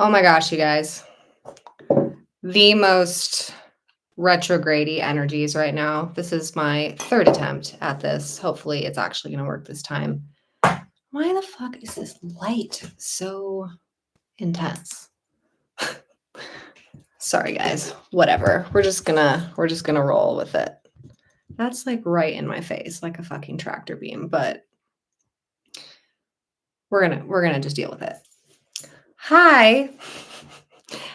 Oh my gosh, you guys. The most retrograde energies right now. This is my third attempt at this. Hopefully, it's actually going to work this time. Why the fuck is this light so intense? Sorry, guys. Whatever. We're just gonna roll with it. That's like right in my face, like a fucking tractor beam, but we're gonna just deal with it. Hi.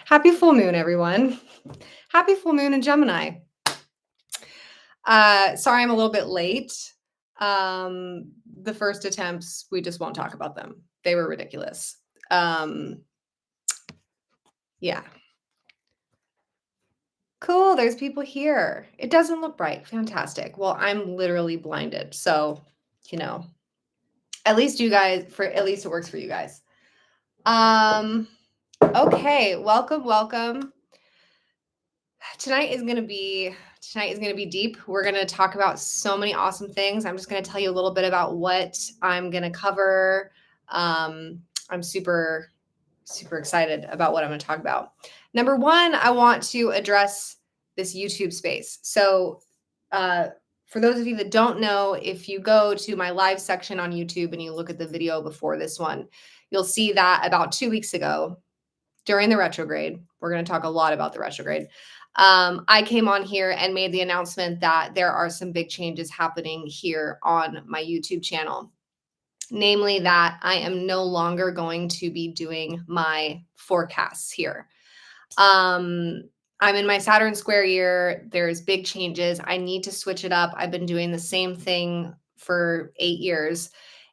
Happy full moon, everyone. Happy full moon in Gemini. Sorry I'm a little bit late. The first attempts, we just won't talk about them. They were ridiculous. Yeah. Cool, there's people here. It doesn't look bright. Fantastic. Well, I'm literally blinded. So, at least it works for you guys. Okay, welcome. Tonight is gonna be deep. We're gonna talk about so many awesome things. I'm just gonna tell you a little bit about what I'm gonna cover. I'm super excited about what I'm gonna talk about. Number one, I want to address this YouTube space. So for those of you that don't know, if you go to my live section on YouTube and you look at the video before this one, you'll see that about 2 weeks ago during the retrograde, we're going to talk a lot about the retrograde. I came on here and made the announcement that there are some big changes happening here on my YouTube channel. Namely, that I am no longer going to be doing my forecasts here. I'm in my Saturn square year. There's big changes. I need to switch it up. I've been doing the same thing for 8 years,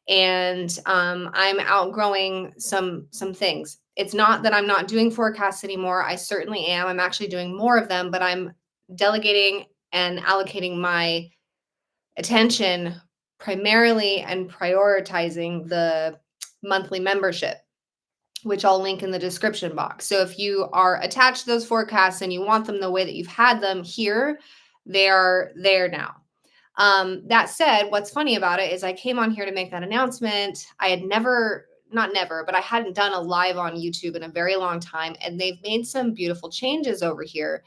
and I'm outgrowing some things. It's not that I'm not doing forecasts anymore. I certainly am. I'm actually doing more of them, but I'm delegating and allocating my attention primarily and prioritizing the monthly membership, which I'll link in the description box. So if you are attached to those forecasts and you want them the way that you've had them here, they are there now. That said, what's funny about it is I came on here to make that announcement. I had but I hadn't done a live on YouTube in a very long time, and they've made some beautiful changes over here.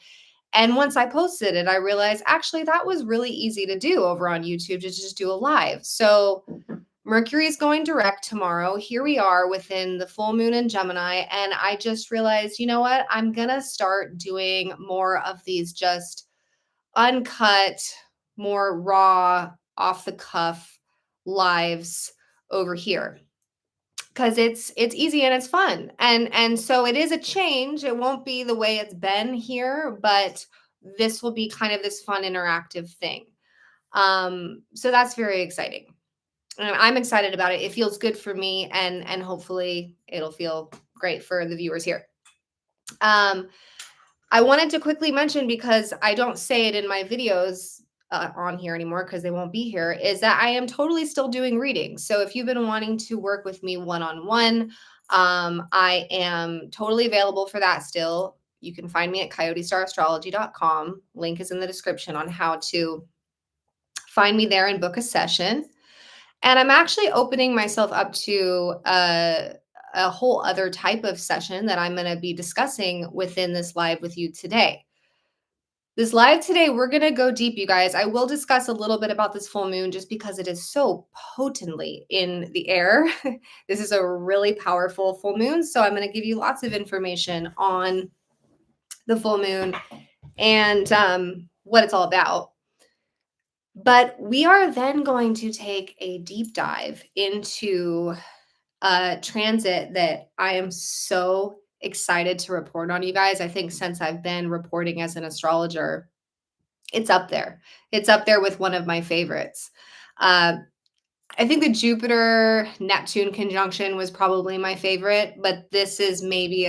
And once I posted it, I realized actually that was really easy to do over on YouTube, to just do a live. So Mercury is going direct tomorrow. Here we are within the full moon in Gemini. And I just realized, you know what? I'm going to start doing more of these just uncut, more raw, off the cuff lives over here. Because it's easy and it's fun. And so it is a change. It won't be the way it's been here, but this will be kind of this fun interactive thing. So that's very exciting. And I'm excited about it. It feels good for me, and hopefully it'll feel great for the viewers here. I wanted to quickly mention, because I don't say it in my videos on here anymore because they won't be here, is that I am totally still doing readings. So if you've been wanting to work with me one-on-one, I am totally available for that still. You can find me at coyotestarastrology.com. Link is in the description on how to find me there and book a session. And I'm actually opening myself up to a whole other type of session that I'm going to be discussing within this live with you today. This live today, we're going to go deep, you guys. I will discuss a little bit about this full moon just because it is so potently in the air. This is a really powerful full moon. So I'm going to give you lots of information on the full moon and what it's all about. But we are then going to take a deep dive into a transit that I am so excited to report on, you guys. I think since I've been reporting as an astrologer, it's up there. It's up there with one of my favorites. I think the Jupiter-Neptune conjunction was probably my favorite, but this is maybe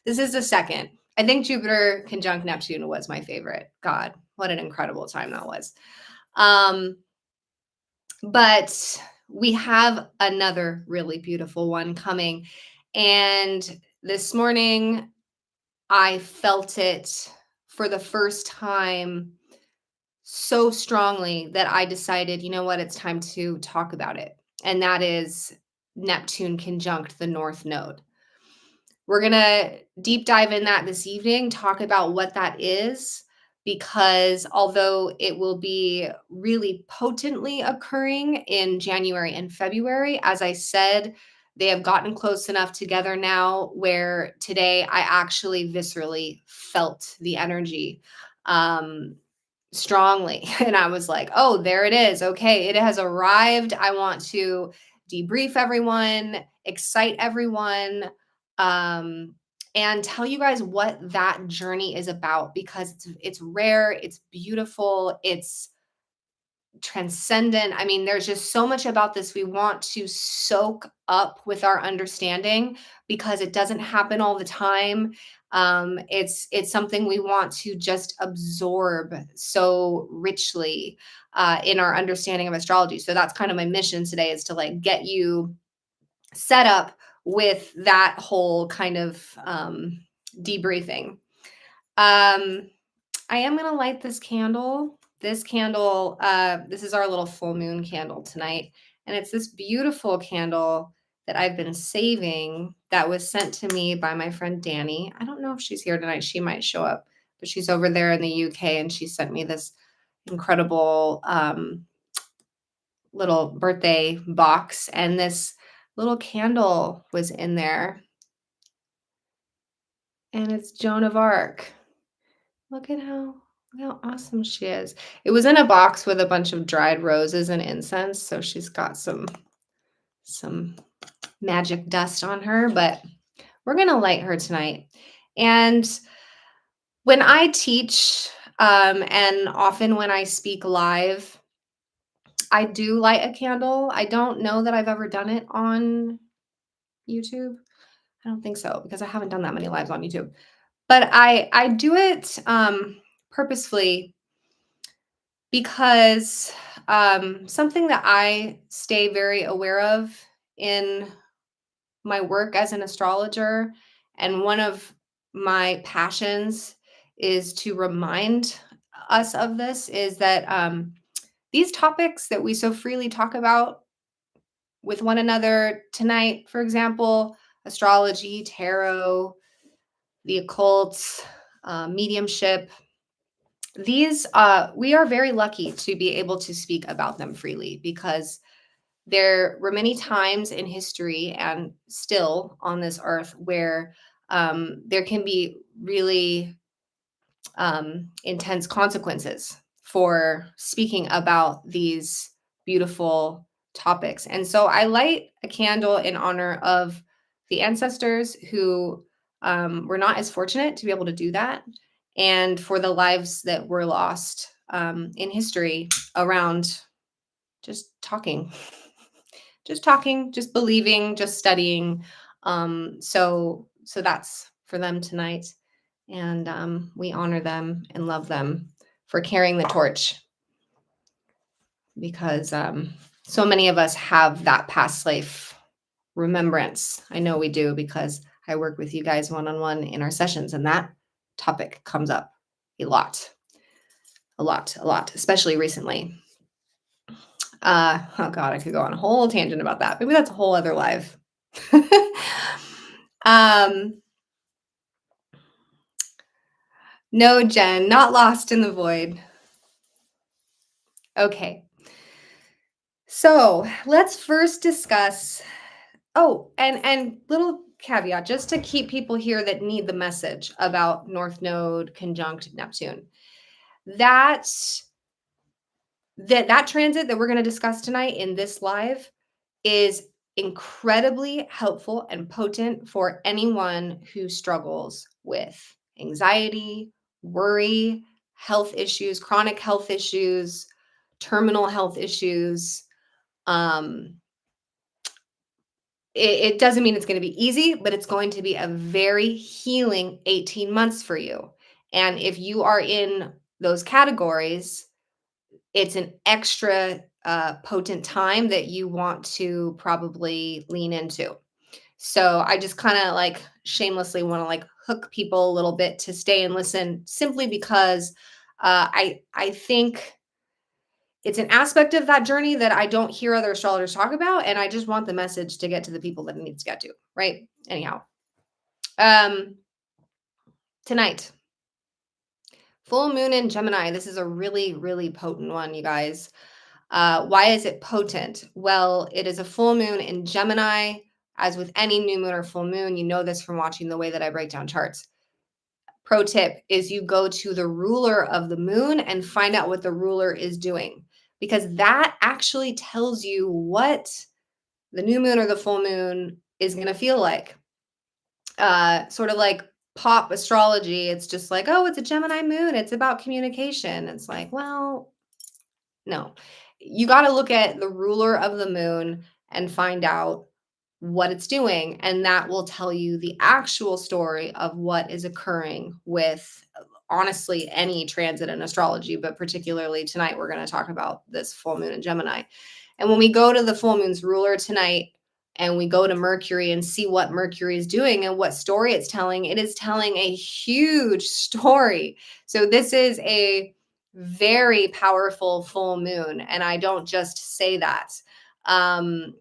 this is the second. I think Jupiter conjunct Neptune was my favorite. God, what an incredible time that was. But we have another really beautiful one coming. And this morning, I felt it for the first time so strongly that I decided, you know what, it's time to talk about it. And that is Neptune conjunct the North Node. We're going to deep dive in that this evening, talk about what that is, because although it will be really potently occurring in January and February, as I said, they have gotten close enough together now where today I actually viscerally felt the energy strongly. And I was like, oh, there it is. Okay, it has arrived. I want to debrief everyone, excite everyone, and tell you guys what that journey is about, because it's rare, it's beautiful, it's transcendent. I mean, there's just so much about this we want to soak up with our understanding, because it doesn't happen all the time. It's something we want to just absorb so richly in our understanding of astrology. So that's kind of my mission today, is to like get you set up with that whole kind of debriefing. I am going to light this candle. This candle, this is our little full moon candle tonight. And it's this beautiful candle that I've been saving that was sent to me by my friend Danny. I don't know if she's here tonight. She might show up, but she's over there in the UK, and she sent me this incredible little birthday box. And this little candle was in there. And it's Joan of Arc. Look at how awesome she is. It was in a box with a bunch of dried roses and incense, so she's got some magic dust on her, but we're going to light her tonight. And when I teach, and often when I speak live, I do light a candle. I don't know that I've ever done it on YouTube. I don't think so, because I haven't done that many lives on YouTube. But I do it purposefully, because something that I stay very aware of in my work as an astrologer, and one of my passions is to remind us of this, is that these topics that we so freely talk about with one another tonight, for example, astrology, tarot, the occult, mediumship, these we are very lucky to be able to speak about them freely, because there were many times in history, and still on this earth, where there can be really intense consequences for speaking about these beautiful topics. And so I light a candle in honor of the ancestors who were not as fortunate to be able to do that, and for the lives that were lost in history around just talking, just talking, just believing, just studying. So that's for them tonight. And we honor them and love them for carrying the torch, because so many of us have that past life remembrance. I know we do, because I work with you guys one-on-one in our sessions, and that topic comes up a lot, especially recently. Oh God, I could go on a whole tangent about that. Maybe that's a whole other live. No, Jen, not lost in the void. Okay. So let's first discuss, and little caveat, just to keep people here that need the message about North Node conjunct Neptune. That transit that we're going to discuss tonight in this live is incredibly helpful and potent for anyone who struggles with anxiety, worry, health issues, chronic health issues, terminal health issues. It doesn't mean it's going to be easy, but it's going to be a very healing 18 months for you. And if you are in those categories, it's an extra potent time that you want to probably lean into. So I just kind of like shamelessly want to like hook people a little bit to stay and listen, simply because I think it's an aspect of that journey that I don't hear other astrologers talk about, and I just want the message to get to the people that it needs to get to, right? Anyhow, Um, Tonight, full moon in Gemini. This is a really, really potent one, you guys. Why is it potent? Well, it is a full moon in Gemini. As with any new moon or full moon, you know this from watching the way that I break down charts. Pro tip is you go to the ruler of the moon and find out what the ruler is doing, because that actually tells you what the new moon or the full moon is going to feel like. Sort of like pop astrology. It's just like, oh, it's a Gemini moon. It's about communication. It's like, well, no. You got to look at the ruler of the moon and find out what it's doing. And that will tell you the actual story of what is occurring with, honestly, any transit in astrology. But particularly tonight, we're going to talk about this full moon in Gemini. And when we go to the full moon's ruler tonight, and we go to Mercury and see what Mercury is doing and what story it's telling, it is telling a huge story. So this is a very powerful full moon. And I don't just say that. Um,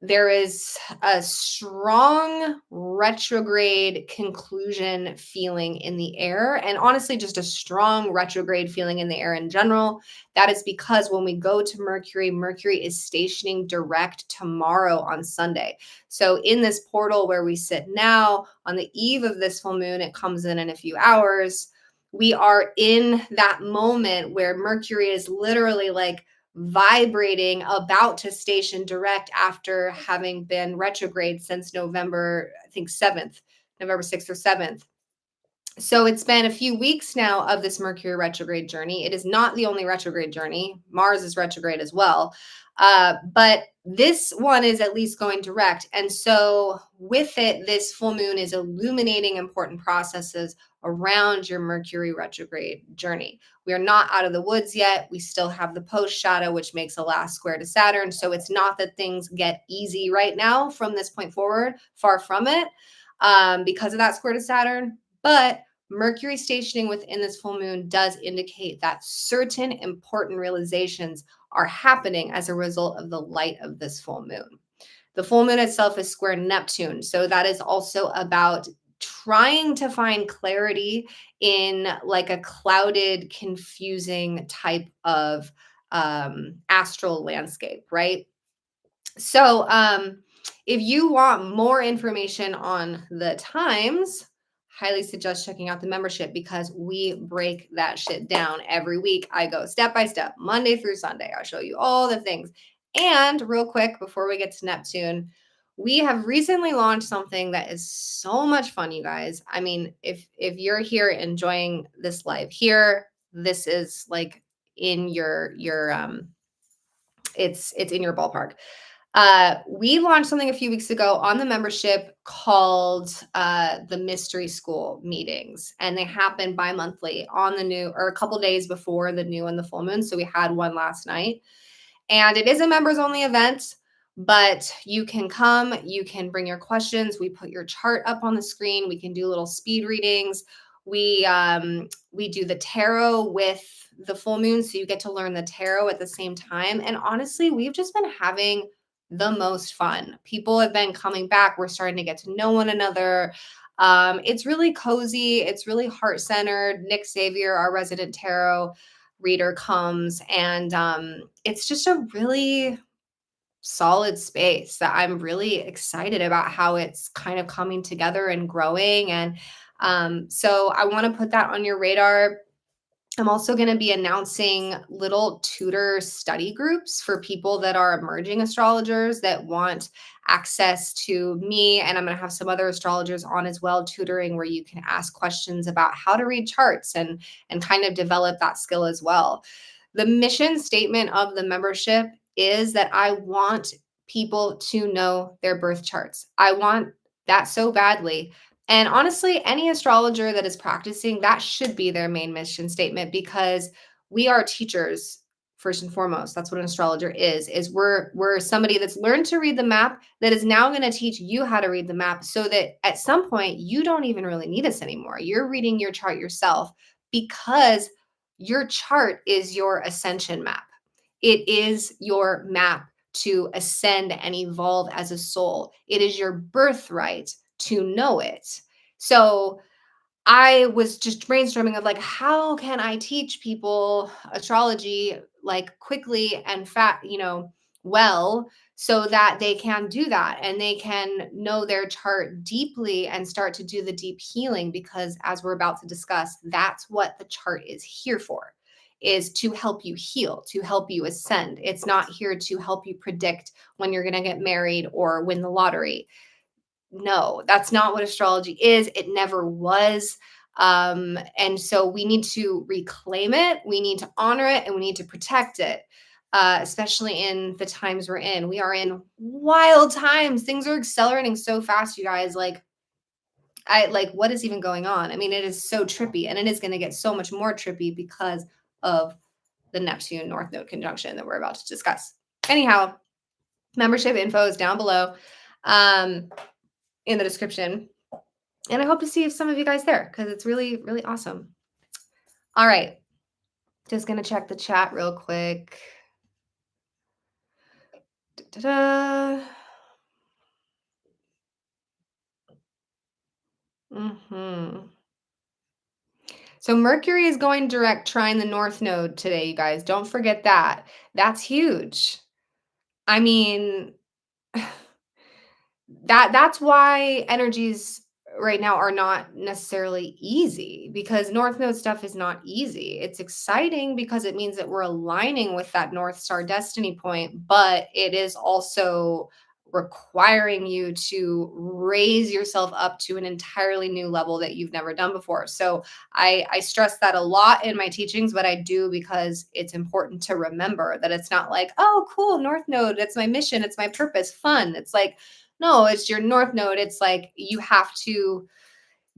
there is a strong retrograde conclusion feeling in the air, and honestly, just a strong retrograde feeling in the air in general. That is because when we go to Mercury, Mercury is stationing direct tomorrow on Sunday. So, in this portal where we sit now, on the eve of this full moon, it comes in a few hours. We are in that moment where Mercury is literally like vibrating, about to station direct after having been retrograde since November, I think 7th, November 6th or 7th. So it's been a few weeks now of this Mercury retrograde journey. It is not the only retrograde journey. Mars is retrograde as well. But this one is at least going direct. And so with it, this full moon is illuminating important processes around your Mercury retrograde journey. We are not out of the woods yet. We still have the post shadow, which makes a last square to Saturn. So it's not that things get easy right now from this point forward, far from it, because of that square to Saturn. But Mercury stationing within this full moon does indicate that certain important realizations are happening as a result of the light of this full moon. The full moon itself is square Neptune. So that is also about trying to find clarity in like a clouded, confusing type of astral landscape, right? So if you want more information on the times, highly suggest checking out the membership, because we break that shit down every week. I go step by step, Monday through Sunday. I'll show you all the things. And real quick, before we get to Neptune, we have recently launched something that is so much fun, you guys. I mean, if you're here enjoying this live here, this is like in your it's in your ballpark. We launched something a few weeks ago on the membership called the Mystery School meetings, and they happen bi-monthly on the new, or a couple days before the new and the full moon. So we had one last night, and it is a members only event, but you can come, you can bring your questions. We put your chart up on the screen. We can do little speed readings. We do the tarot with the full moon, so you get to learn the tarot at the same time. And honestly, we've just been having the most fun. People have been coming back. We're starting to get to know one another. It's really cozy. It's really heart-centered. Nick Xavier, our resident tarot reader, comes, and it's just a really solid space that I'm really excited about how it's kind of coming together and growing. And so I want to put that on your radar. I'm also going to be announcing little tutor study groups for people that are emerging astrologers that want access to me. And I'm going to have some other astrologers on as well, tutoring, where you can ask questions about how to read charts and kind of develop that skill as well. The mission statement of the membership is that I want people to know their birth charts. I want that so badly. And honestly, any astrologer that is practicing, that should be their main mission statement, because we are teachers first and foremost. That's what an astrologer is we're somebody that's learned to read the map that is now going to teach you how to read the map, so that at some point you don't even really need us anymore. You're reading your chart yourself, because your chart is your ascension map. It is your map to ascend and evolve as a soul. It is your birthright to know it. So I was just brainstorming of like, how can I teach people astrology like quickly and well, so that they can do that and they can know their chart deeply and start to do the deep healing. Because as we're about to discuss, that's what the chart is here for, is to help you heal, to help you ascend. It's not here to help you predict when you're going to get married or win the lottery. No, that's not what astrology is. It never was. And so we need to reclaim it, we need to honor it, and we need to protect it, especially in the times we're in. We are in wild times. Things are accelerating so fast, you guys. What is even going on? I mean, it is so trippy, and it is going to get so much more trippy because of the Neptune North Node conjunction that we're about to discuss. Anyhow, membership info is down below. In the description. And I hope to see some of you guys there because it's really, really awesome. All right. Just going to check the chat real quick. Da-da-da. So Mercury is going direct trine the North Node today, you guys. Don't forget that. That's huge. I mean, that's why energies right now are not necessarily easy, because North Node stuff is not easy. It's exciting because it means that we're aligning with that North Star destiny point, but it is also requiring you to raise yourself up to an entirely new level that you've never done before. So I stress that a lot in my teachings, but I do because it's important to remember that it's not like, oh, cool, North Node, it's my mission, it's my purpose, fun. It's like, no, it's your North Node. It's like you have to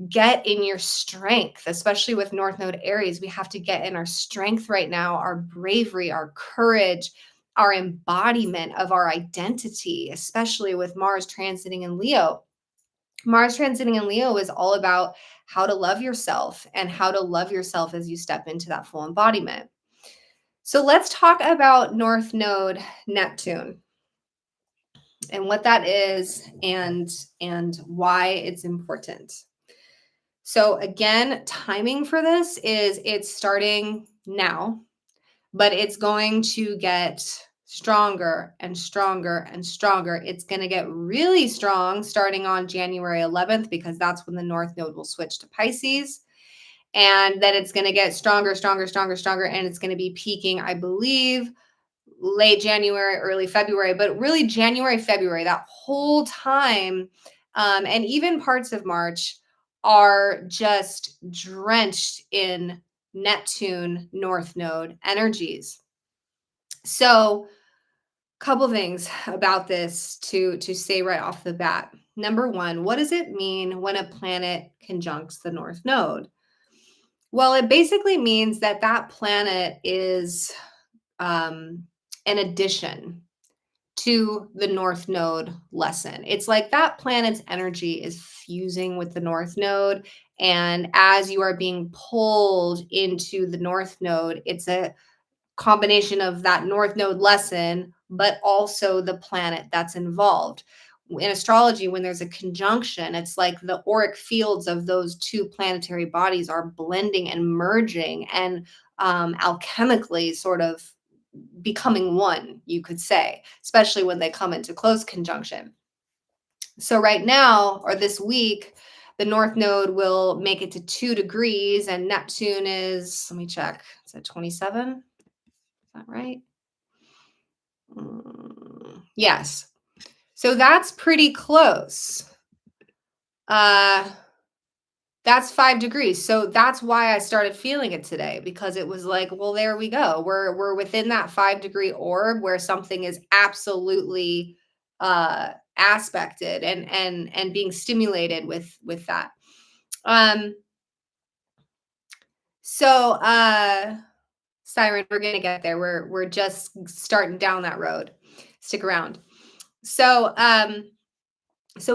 get in your strength, especially with North Node Aries. We have to get in our strength right now, our bravery, our courage, our embodiment of our identity, especially with Mars transiting in Leo. Mars transiting in Leo is all about how to love yourself and how to love yourself as you step into that full embodiment. So let's talk about North Node Neptune and what that is and why it's important. So again, timing for this is it's starting now, but it's going to get stronger and stronger and stronger. It's going to get really strong starting on January 11th, because that's when the North Node will switch to Pisces. And then it's going to get stronger, stronger, stronger, stronger. And it's going to be peaking, I believe, late January, early February, but really January, February, that whole time, and even parts of March are just drenched in Neptune North Node energies. So, couple things about this to say right off the bat. Number one, what does it mean when a planet conjuncts the North Node? Well, it basically means that that planet is an addition to the North Node lesson. It's like that planet's energy is fusing with the North Node. And as you are being pulled into the North Node, it's a combination of that North Node lesson, but also the planet that's involved. In astrology, when there's a conjunction, it's like the auric fields of those two planetary bodies are blending and merging and alchemically sort of becoming one, you could say, especially when they come into close conjunction. So right now, or this week, the North Node will make it to 2 degrees, and Neptune is, let me check, it's at 27. Is that right? Yes. So that's pretty close. That's 5 degrees. So that's why I started feeling it today, because it was like, well, there we go. We're within that 5-degree orb where something is absolutely aspected and being stimulated with that. So Siren, we're gonna get there. We're just starting down that road. Stick around. So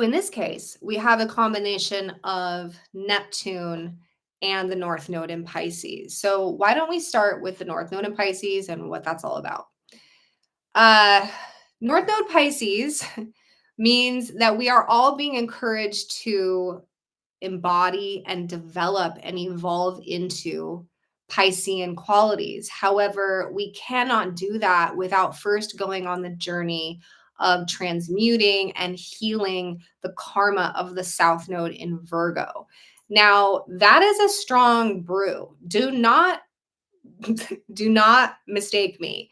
in this case, we have a combination of Neptune and the North Node in Pisces. So why don't we start with the North Node in Pisces and what that's all about? North Node Pisces means that we are all being encouraged to embody and develop and evolve into Piscean qualities. However, we cannot do that without first going on the journey of transmuting and healing the karma of the South Node in Virgo. Now, that is a strong brew. Do not do not mistake me.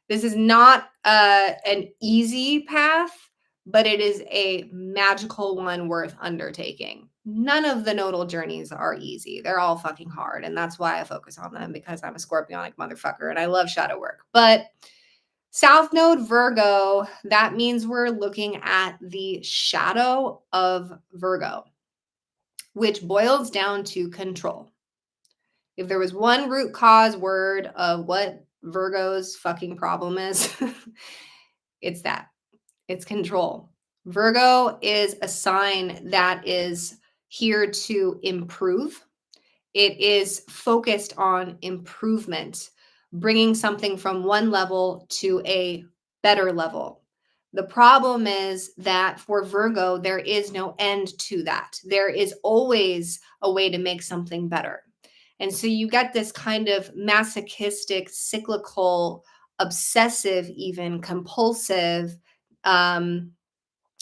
This is not an easy path, but it is a magical one worth undertaking. None of the nodal journeys are easy. They're all fucking hard. And that's why I focus on them, because I'm a scorpionic motherfucker and I love shadow work. But South Node Virgo, that means we're looking at the shadow of Virgo, which boils down to control. If there was one root cause word of what Virgo's fucking problem is, it's that. It's control. Virgo is a sign that is here to improve. It is focused on improvement, bringing something from one level to a better level. The problem is that for Virgo, there is no end to that. There is always a way to make something better. And so you get this kind of masochistic, cyclical, obsessive, even compulsive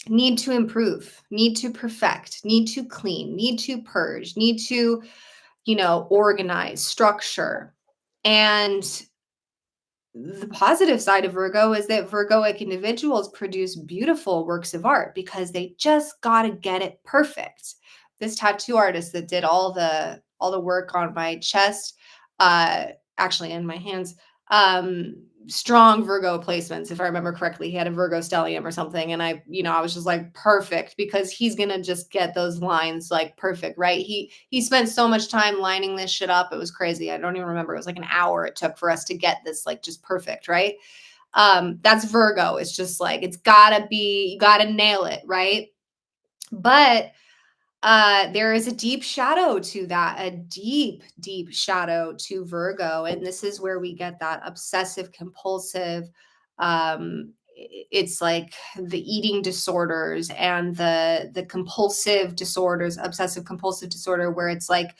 need to improve, need to perfect, need to clean, need to purge, need to, organize, structure. And the positive side of Virgo is that Virgoic individuals produce beautiful works of art because they just got to get it perfect. This tattoo artist that did all the work on my chest, actually in my hands, strong Virgo placements, if I remember correctly. He had a Virgo stellium or something, and I was just like, perfect, because he's gonna just get those lines like perfect, right? He spent so much time lining this shit up. It was crazy. I don't even remember. It was like an hour it took for us to get this like just perfect, right? That's Virgo. It's just like, it's gotta be, you gotta nail it, right? But there is a deep shadow to that, a deep, deep shadow to Virgo. And this is where we get that obsessive compulsive. It's like the eating disorders and the compulsive disorders, obsessive compulsive disorder, where it's like,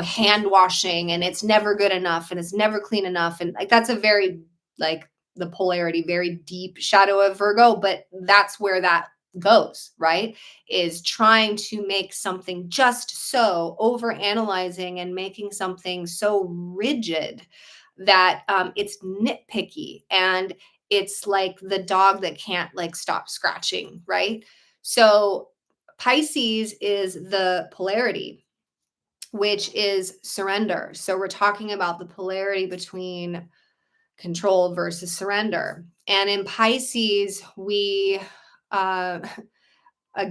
hand washing and it's never good enough and it's never clean enough. And like, that's a very, like, the polarity, very deep shadow of Virgo, but that's where that goes, right? Is trying to make something just so, over analyzing and making something so rigid that it's nitpicky, and it's like the dog that can't like stop scratching, right? So Pisces is the polarity, which is surrender. So we're talking about the polarity between control versus surrender. And in Pisces, uh, uh,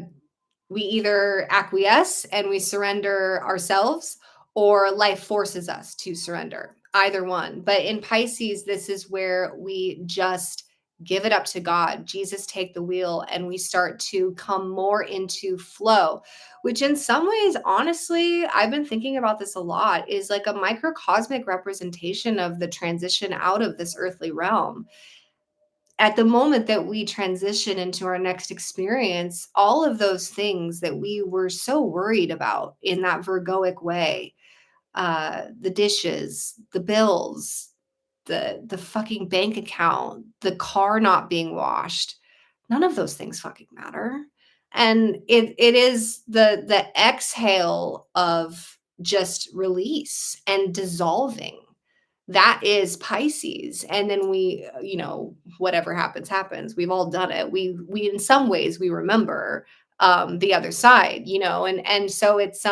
we either acquiesce and we surrender ourselves, or life forces us to surrender, either one. But in Pisces, this is where we just give it up to God. Jesus, take the wheel, and we start to come more into flow, which in some ways, honestly, I've been thinking about this a lot, is like a microcosmic representation of the transition out of this earthly realm. At the moment that we transition into our next experience, all of those things that we were so worried about in that Virgoic way, the dishes, the bills, the fucking bank account, the car not being washed, none of those things fucking matter. And it is the exhale of just release and dissolving. That is Pisces. And then we, whatever happens, happens. We've all done it. We in some ways we remember the other side, and so it's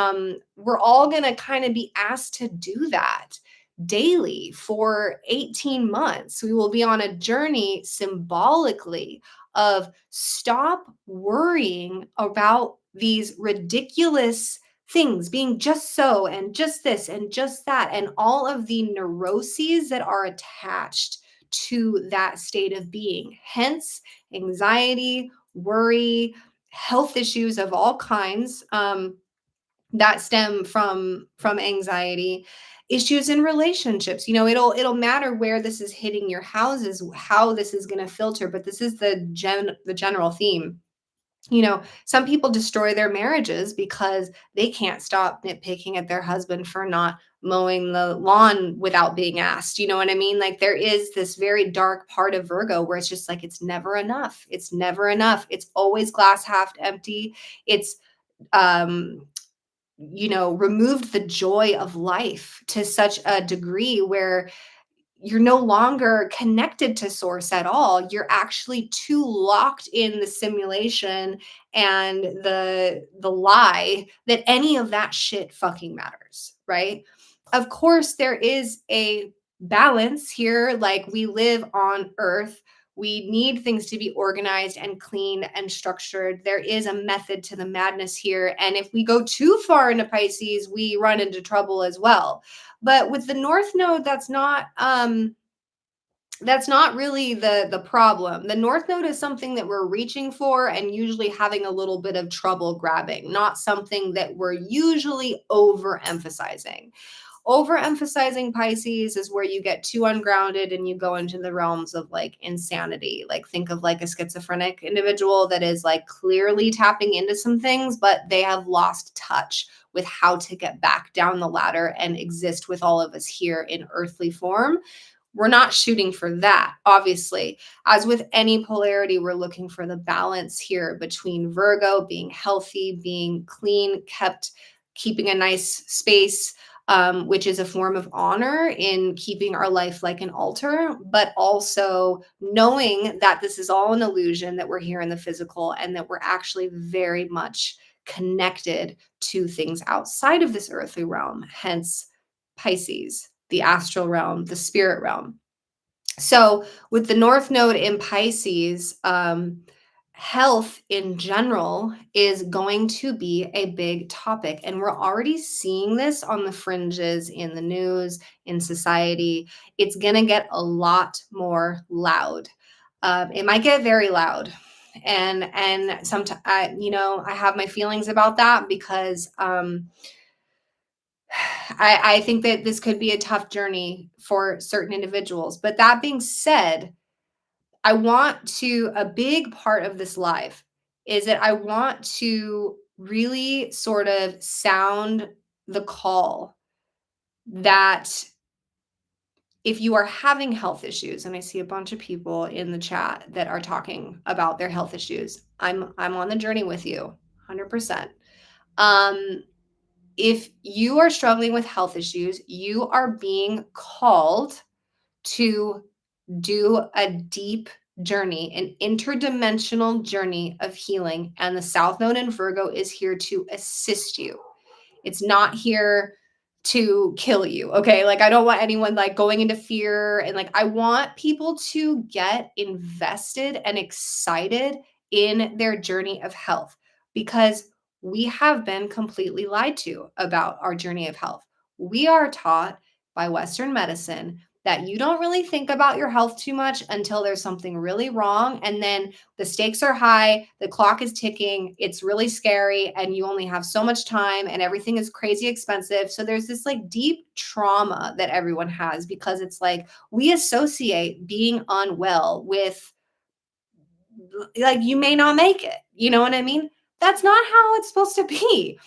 we're all gonna kind of be asked to do that daily for 18 months. We will be on a journey symbolically of stop worrying about these ridiculous things being just so, and just this and just that, and all of the neuroses that are attached to that state of being. Hence, anxiety, worry, health issues of all kinds that stem from anxiety, issues in relationships. It'll matter where this is hitting your houses, how this is going to filter, but this is the general theme. Some people destroy their marriages because they can't stop nitpicking at their husband for not mowing the lawn without being asked. You know what I mean? Like there is this very dark part of Virgo where it's just like it's never enough. It's never enough. It's always glass half empty. It's um removed the joy of life to such a degree where you're no longer connected to source at all. You're actually too locked in the simulation and the lie that any of that shit fucking matters, right? Of course there is a balance here. Like we live on earth, we need things to be organized and clean and structured. There is a method to the madness here, and if we go too far into Pisces, we run into trouble as well. But with the North Node, that's not really the problem. The North Node is something that we're reaching for and usually having a little bit of trouble grabbing, not something that we're usually overemphasizing. Overemphasizing Pisces is where you get too ungrounded and you go into the realms of like insanity. Like think of like a schizophrenic individual that is like clearly tapping into some things, but they have lost touch with how to get back down the ladder and exist with all of us here in earthly form. We're not shooting for that, obviously. As with any polarity, we're looking for the balance here between Virgo being healthy, being clean, keeping a nice space, which is a form of honor in keeping our life like an altar, but also knowing that this is all an illusion, that we're here in the physical, and that we're actually very much connected to things outside of this earthly realm, hence Pisces, the astral realm, the spirit realm. So, with the North Node in Pisces, health in general is going to be a big topic. And we're already seeing this on the fringes in the news, in society. It's going to get a lot more loud. It might get very loud. And sometimes, I have my feelings about that because I think that this could be a tough journey for certain individuals. But that being said, a big part of this live is that I want to really sort of sound the call that if you are having health issues, and I see a bunch of people in the chat that are talking about their health issues, I'm on the journey with you, 100%. If you are struggling with health issues, you are being called to do a deep journey, an interdimensional journey of healing. And the South Node in Virgo is here to assist you. It's not here to kill you. Okay. Like, I don't want anyone like going into fear. And like, I want people to get invested and excited in their journey of health because we have been completely lied to about our journey of health. We are taught by Western medicine that you don't really think about your health too much until there's something really wrong. And then the stakes are high, the clock is ticking, it's really scary, and you only have so much time and everything is crazy expensive. So there's this like deep trauma that everyone has because it's like we associate being unwell with like you may not make it. You know what I mean? That's not how it's supposed to be.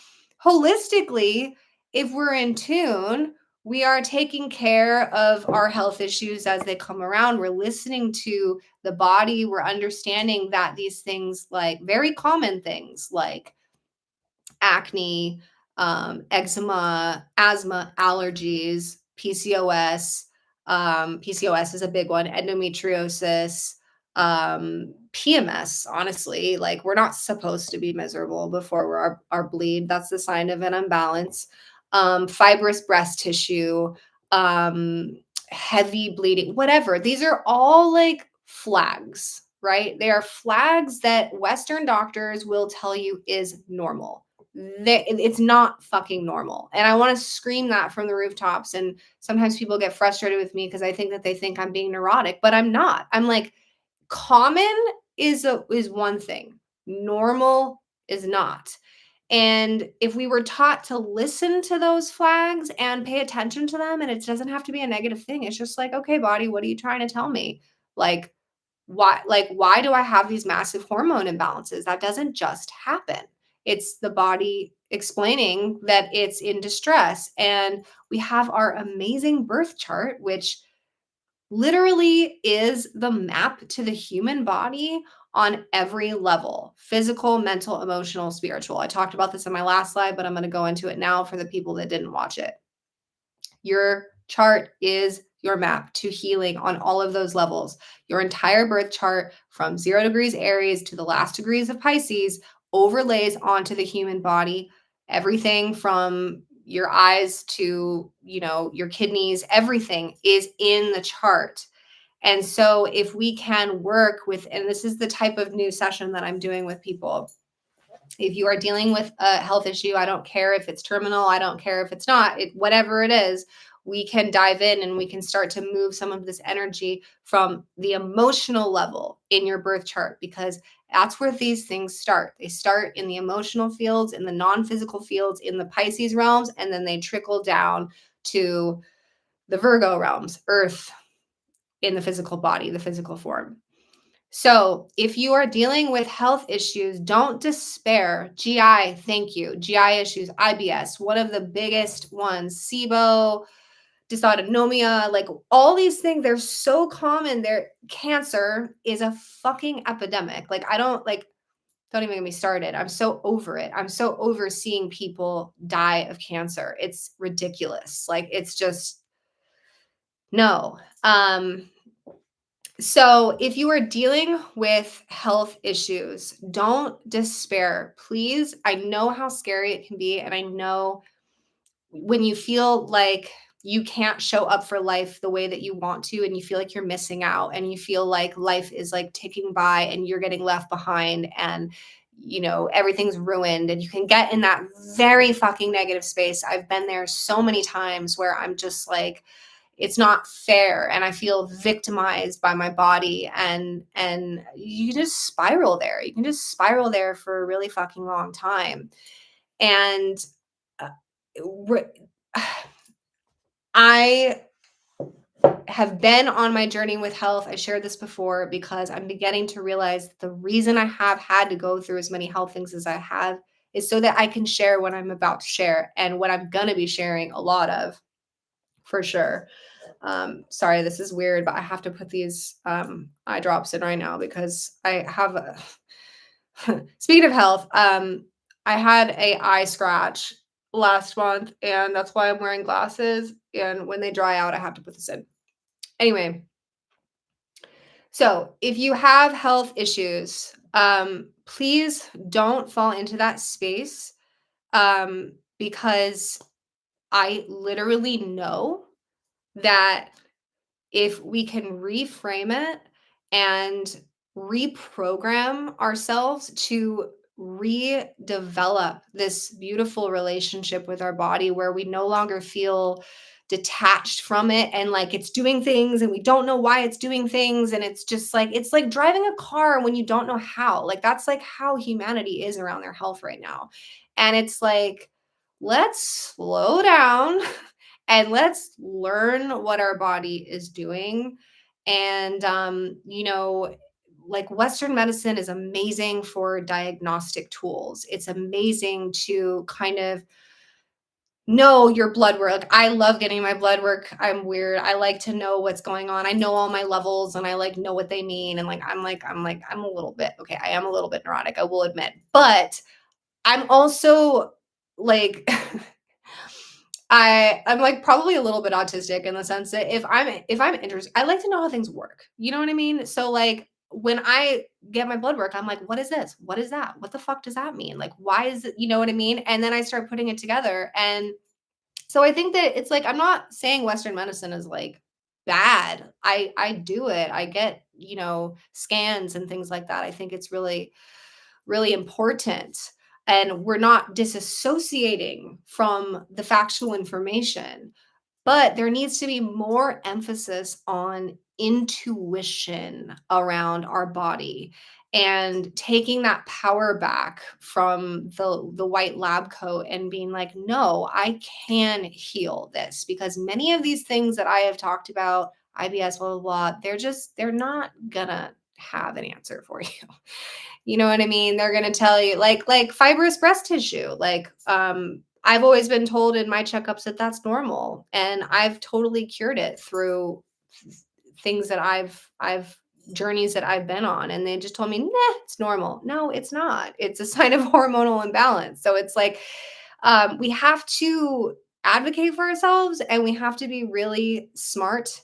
Holistically, if we're in tune, we are taking care of our health issues as they come around. We're listening to the body. We're understanding that these things, like very common things like acne, eczema, asthma, allergies, PCOS. PCOS is a big one, endometriosis, PMS. Honestly, like we're not supposed to be miserable before our bleed. That's the sign of an imbalance. Fibrous breast tissue, heavy bleeding, whatever. These are all like flags, right? They are flags that Western doctors will tell you is normal. It's not fucking normal. And I want to scream that from the rooftops. And sometimes people get frustrated with me because I think that they think I'm being neurotic, but I'm not. I'm like, common is one thing. Normal is not. And if we were taught to listen to those flags and pay attention to them, and it doesn't have to be a negative thing, it's just like, okay, body, what are you trying to tell me? Like, why do I have these massive hormone imbalances? That doesn't just happen. It's the body explaining that it's in distress. And we have our amazing birth chart, which literally is the map to the human body on every level: physical, mental, emotional, spiritual. I talked about this in my last slide, but I'm going to go into it now for the people that didn't watch it. Your chart is your map to healing on all of those levels. Your entire birth chart from 0 degrees Aries to the last degrees of Pisces overlays onto the human body. Everything from your eyes to, your kidneys, everything is in the chart. And so if we can work with, and this is the type of new session that I'm doing with people. If you are dealing with a health issue, I don't care if it's terminal, I don't care if it's not, whatever it is, we can dive in and we can start to move some of this energy from the emotional level in your birth chart, because that's where these things start. They start in the emotional fields, in the non-physical fields, in the Pisces realms, and then they trickle down to the Virgo realms, Earth, in the physical body, the physical form. So if you are dealing with health issues, don't despair. GI, thank you. GI issues, IBS, one of the biggest ones, SIBO, dysautonomia, like all these things, they're so common. Cancer is a fucking epidemic. Don't even get me started. I'm so over it. I'm so over seeing people die of cancer. It's ridiculous. It's just, no. So if you are dealing with health issues, don't despair. Please, I know how scary it can be. And I know when you feel like you can't show up for life the way that you want to, and you feel like you're missing out, and you feel like life is ticking by and you're getting left behind, and everything's ruined, and you can get in that very fucking negative space. I've been there so many times where I'm just like, it's not fair, and I feel victimized by my body, and you can just spiral there. You can just spiral there for a really fucking long time. And I have been on my journey with health. I shared this before because I'm beginning to realize the reason I have had to go through as many health things as I have is so that I can share what I'm about to share, and what I'm going to be sharing a lot of, for sure. Sorry, this is weird, but I have to put these eye drops in right now because I have speaking of health, I had a eye scratch last month, and that's why I'm wearing glasses. And when they dry out, I have to put this in. Anyway, so if you have health issues, please don't fall into that space, because I literally know that if we can reframe it and reprogram ourselves to redevelop this beautiful relationship with our body, where we no longer feel detached from it and like it's doing things and we don't know why it's doing things, and it's like driving a car when you don't know how. That's like how humanity is around their health right now. And it's like, let's slow down and let's learn what our body is doing. And Western medicine is amazing for diagnostic tools. It's amazing to kind of know your blood work. I love getting my blood work. I'm weird. I like to know what's going on. I know all my levels, and I know what they mean. And I'm a little bit, okay, I am a little bit neurotic, I will admit, but I'm also like I'm probably a little bit autistic in the sense that if I'm interested, I like to know how things work. You know what I mean? So when I get my blood work, I'm like, what is this? What is that? What the fuck does that mean? Why is it, you know what I mean? And then I start putting it together. And so I think that it's I'm not saying Western medicine is bad. I do it. I get, scans and things like that. I think it's really, really important. And we're not disassociating from the factual information, but there needs to be more emphasis on intuition around our body, and taking that power back from the white lab coat and being like, no, I can heal this, because many of these things that I have talked about, IBS, blah, blah, blah, they're not gonna have an answer for you. You know what I mean? They're going to tell you like fibrous breast tissue. I've always been told in my checkups that that's normal, and I've totally cured it through things that I've journeys that I've been on, and they just told me, "Nah, it's normal." No, it's not. It's a sign of hormonal imbalance. So it's like we have to advocate for ourselves, and we have to be really smart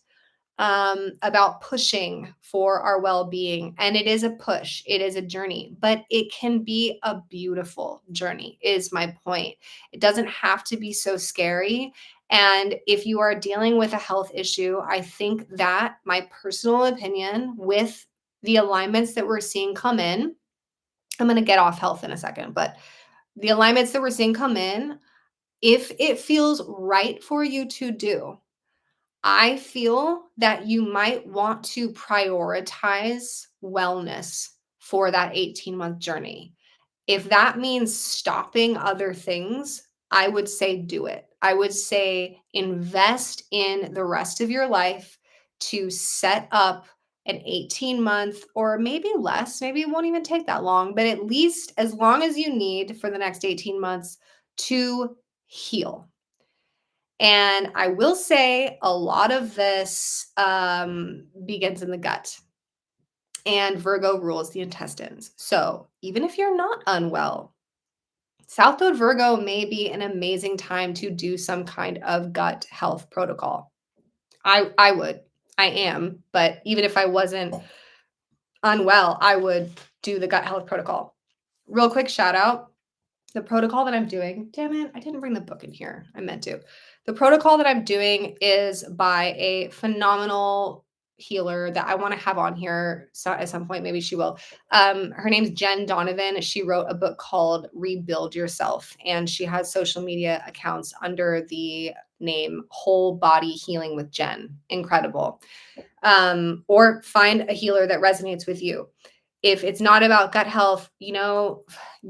about pushing for our well-being. And it is a push, it is a journey, but it can be a beautiful journey, is my point. It doesn't have to be so scary. And if you are dealing with a health issue, I think that my personal opinion, with the alignments that we're seeing come in, I'm going to get off health in a second, but the alignments that we're seeing come in, if it feels right for you to do, I feel that you might want to prioritize wellness for that 18-month journey. If that means stopping other things, I would say do it. I would say invest in the rest of your life to set up an 18-month, or maybe less, maybe it won't even take that long, but at least as long as you need for the next 18 months to heal. And I will say a lot of this begins in the gut, and Virgo rules the intestines. So even if you're not unwell, South Node Virgo may be an amazing time to do some kind of gut health protocol. I would. I am, but even if I wasn't unwell, I would do the gut health protocol. Real quick shout out. The protocol that I'm doing, damn it, I didn't bring the book in here. I meant to. The protocol that I'm doing is by a phenomenal healer that I want to have on here at some point. Maybe she will. Her name's Jen Donovan. She wrote a book called Rebuild Yourself, and she has social media accounts under the name Whole Body Healing with Jen. Incredible. Or find a healer that resonates with you. If it's not about gut health,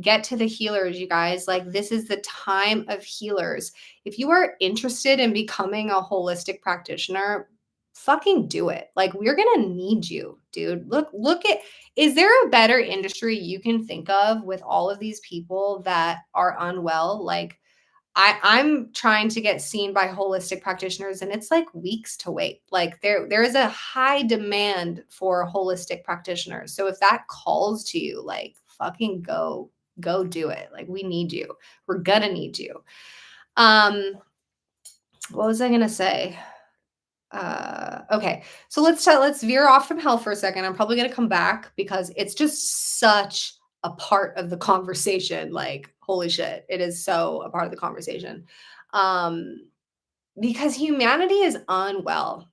get to the healers, you guys. Like, this is the time of healers. If you are interested in becoming a holistic practitioner, fucking do it. Like, we're going to need you, dude. Is there a better industry you can think of with all of these people that are unwell? Like, I'm trying to get seen by holistic practitioners, and it's like weeks to wait. Like, there is a high demand for holistic practitioners. So if that calls to you, like, fucking go do it. Like, we need you. We're gonna need you. What was I gonna say? Okay. So let's veer off from health for a second. I'm probably gonna come back because it's just such a part of the conversation. Like, holy shit, it is so a part of the conversation. Um, because humanity is unwell.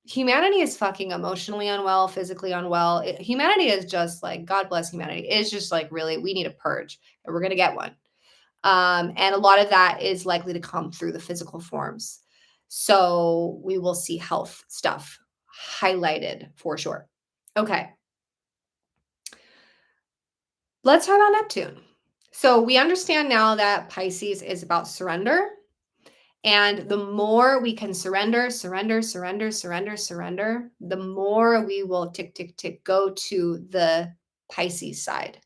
Humanity is fucking emotionally unwell, physically unwell. Humanity is just like, God bless humanity. It's just like, really, we need a purge, and we're gonna get one. And a lot of that is likely to come through the physical forms. So we will see health stuff highlighted for sure. Okay. Let's talk about Neptune. So we understand now that Pisces is about surrender. And the more we can surrender, the more we will tick, tick, tick, go to the Pisces side.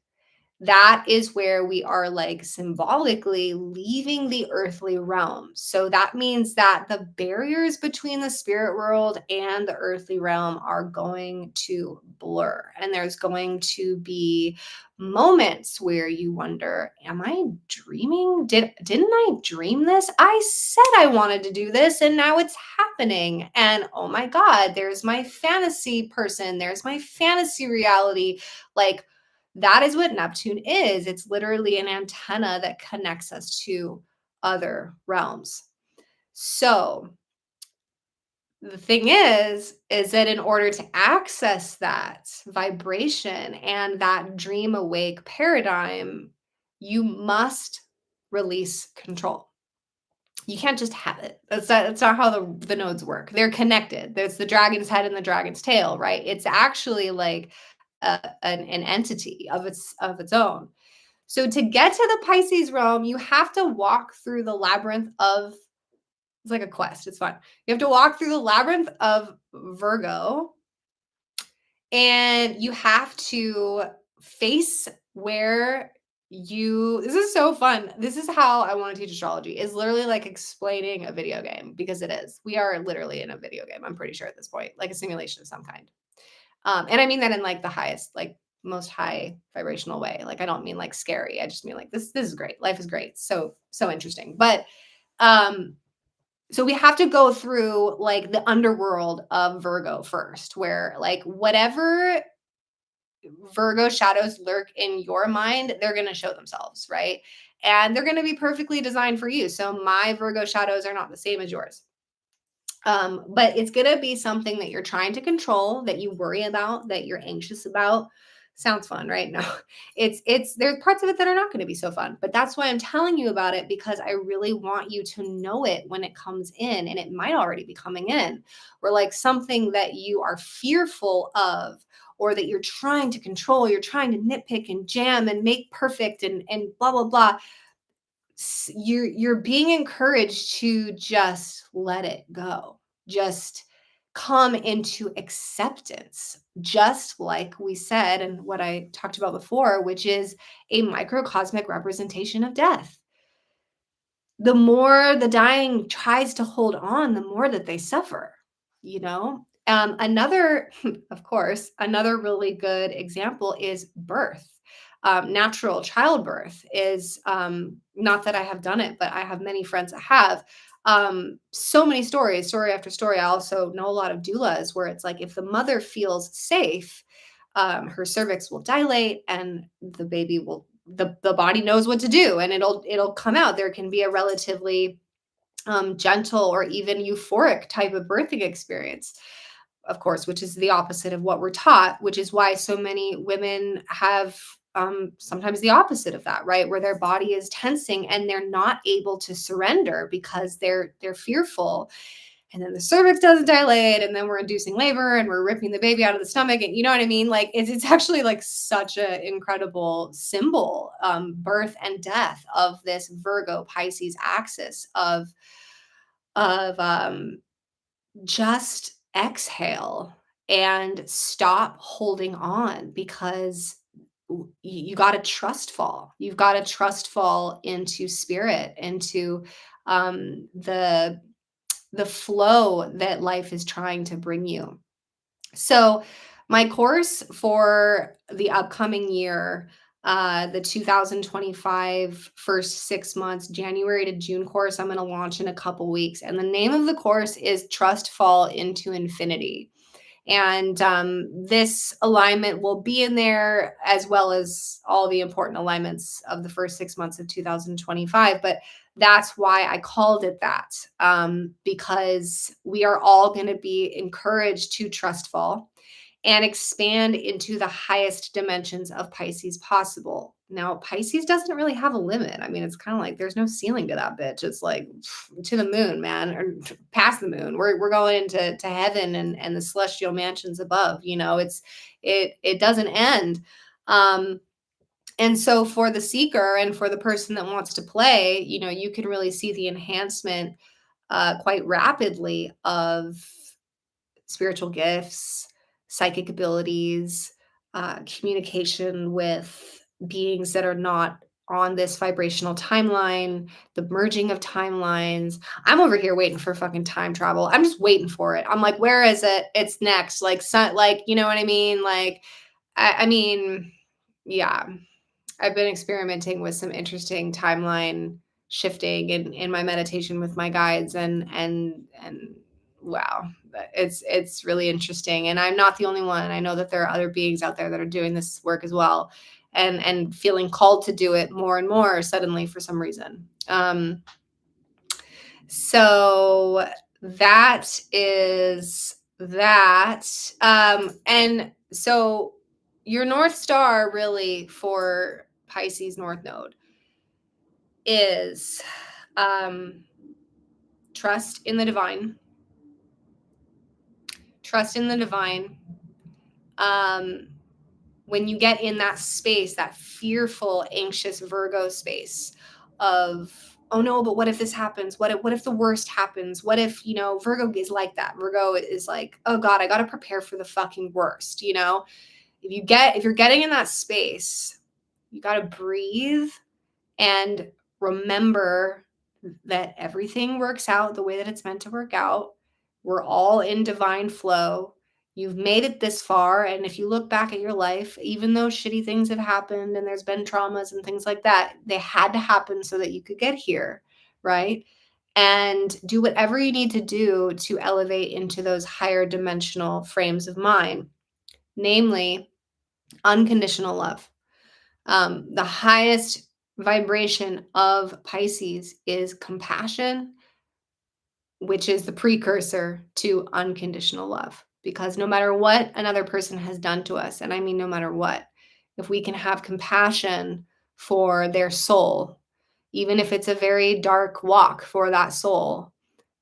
That is where we are, like, symbolically leaving the earthly realm. So that means that the barriers between the spirit world and the earthly realm are going to blur. And there's going to be moments where you wonder, am I dreaming? Didn't I dream this? I said I wanted to do this, and now it's happening. And oh my God, there's my fantasy person. There's my fantasy reality. Like, that is what Neptune is. It's literally an antenna that connects us to other realms. So the thing is that in order to access that vibration and that dream awake paradigm, you must release control. You can't just have it. That's not how the nodes work. They're connected. There's the dragon's head and the dragon's tail, right? It's actually like an entity of its own. So to get to the Pisces realm, you have to walk through the labyrinth of, it's like a quest. It's fun. You have to walk through the labyrinth of Virgo, And you have to face where this is so fun. This is how I want to teach astrology, is literally like explaining a video game, because it is. We are literally in a video game, I'm pretty sure at this point, like a simulation of some kind. And I mean that in like the highest, like most high vibrational way. Like I don't mean like scary. I just mean like this is great. Life is great. So interesting. But um so we have to go through like the underworld of Virgo first, where like whatever Virgo shadows lurk in your mind, they're going to show themselves, right? And they're going to be perfectly designed for you. So my Virgo shadows are not the same as yours. But it's going to be something that you're trying to control, that you worry about, that you're anxious about. Sounds fun, right? No, there's parts of it that are not going to be so fun, but that's why I'm telling you about it, because I really want you to know it when it comes in, and it might already be coming in, or like something that you are fearful of, or that you're trying to control, you're trying to nitpick and jam and make perfect and blah blah blah. You're being encouraged to just let it go. Just come into acceptance, just like we said, and what I talked about before, which is a microcosmic representation of death. The more the dying tries to hold on, the more that they suffer, you know? Another, of course, another really good example is birth. Natural childbirth is, not that I have done it, but I have many friends that have. So many stories, story after story. I also know a lot of doulas where it's like if the mother feels safe, her cervix will dilate and the baby will the body knows what to do, and it'll come out. There can be a relatively gentle or even euphoric type of birthing experience, of course, which is the opposite of what we're taught, which is why so many women have sometimes the opposite of that, right? Where their body is tensing and they're not able to surrender because they're fearful. And then the cervix doesn't dilate, and then we're inducing labor and we're ripping the baby out of the stomach. And you know what I mean? Like it's actually like such an incredible symbol, birth and death of this Virgo Pisces axis of just exhale and stop holding on, because you got to trust fall. You've got to trust fall into spirit, into the flow that life is trying to bring you. So, my course for the upcoming year, the 2025 first 6 months, January to June course, I'm going to launch in a couple weeks. And the name of the course is Trust Fall into Infinity. And this alignment will be in there, as well as all the important alignments of the first 6 months of 2025. But that's why I called it that, because we are all going to be encouraged to trust fall and expand into the highest dimensions of Pisces possible. Now, Pisces doesn't really have a limit. I mean, it's kind of like there's no ceiling to that bitch. It's like to the moon, man, or past the moon. We're going into heaven and the celestial mansions above. You know, it doesn't end. And so for the seeker and for the person that wants to play, you know, you can really see the enhancement quite rapidly of spiritual gifts, psychic abilities, communication with beings that are not on this vibrational timeline, the merging of timelines. I'm over here waiting for fucking time travel. I'm just waiting for it. I'm like, where is it? It's next. Like, like, you know what I mean? Like, I mean, yeah. I've been experimenting with some interesting timeline shifting in my meditation with my guides, and wow, it's really interesting. And I'm not the only one. I know that there are other beings out there that are doing this work as well, and feeling called to do it more and more suddenly for some reason. So that is that. And so your North Star really for Pisces North Node is trust in the divine. Trust in the divine. When you get in that space, that fearful, anxious Virgo space of oh no, but what if this happens? What if the worst happens? What if, Virgo is like that. Virgo is like, oh God, I got to prepare for the fucking worst, if you're getting in that space, you got to breathe and remember that everything works out the way that it's meant to work out. We're all in divine flow. You've made it this far. And if you look back at your life, even though shitty things have happened and there's been traumas and things like that, they had to happen so that you could get here, right? And do whatever you need to do to elevate into those higher dimensional frames of mind, namely unconditional love. The highest vibration of Pisces is compassion, which is the precursor to unconditional love. Because no matter what another person has done to us, and I mean no matter what, if we can have compassion for their soul, even if it's a very dark walk for that soul,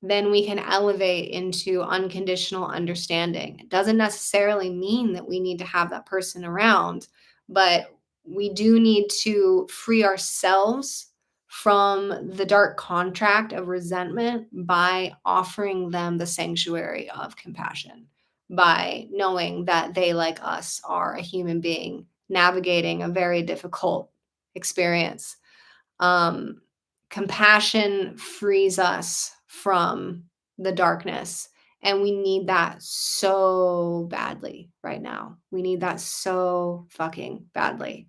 then we can elevate into unconditional understanding. It doesn't necessarily mean that we need to have that person around, but we do need to free ourselves from the dark contract of resentment by offering them the sanctuary of compassion, by knowing that they, like us, are a human being navigating a very difficult experience. um, Compassion frees us from the darkness. And we need that so badly right now. We need that so fucking badly.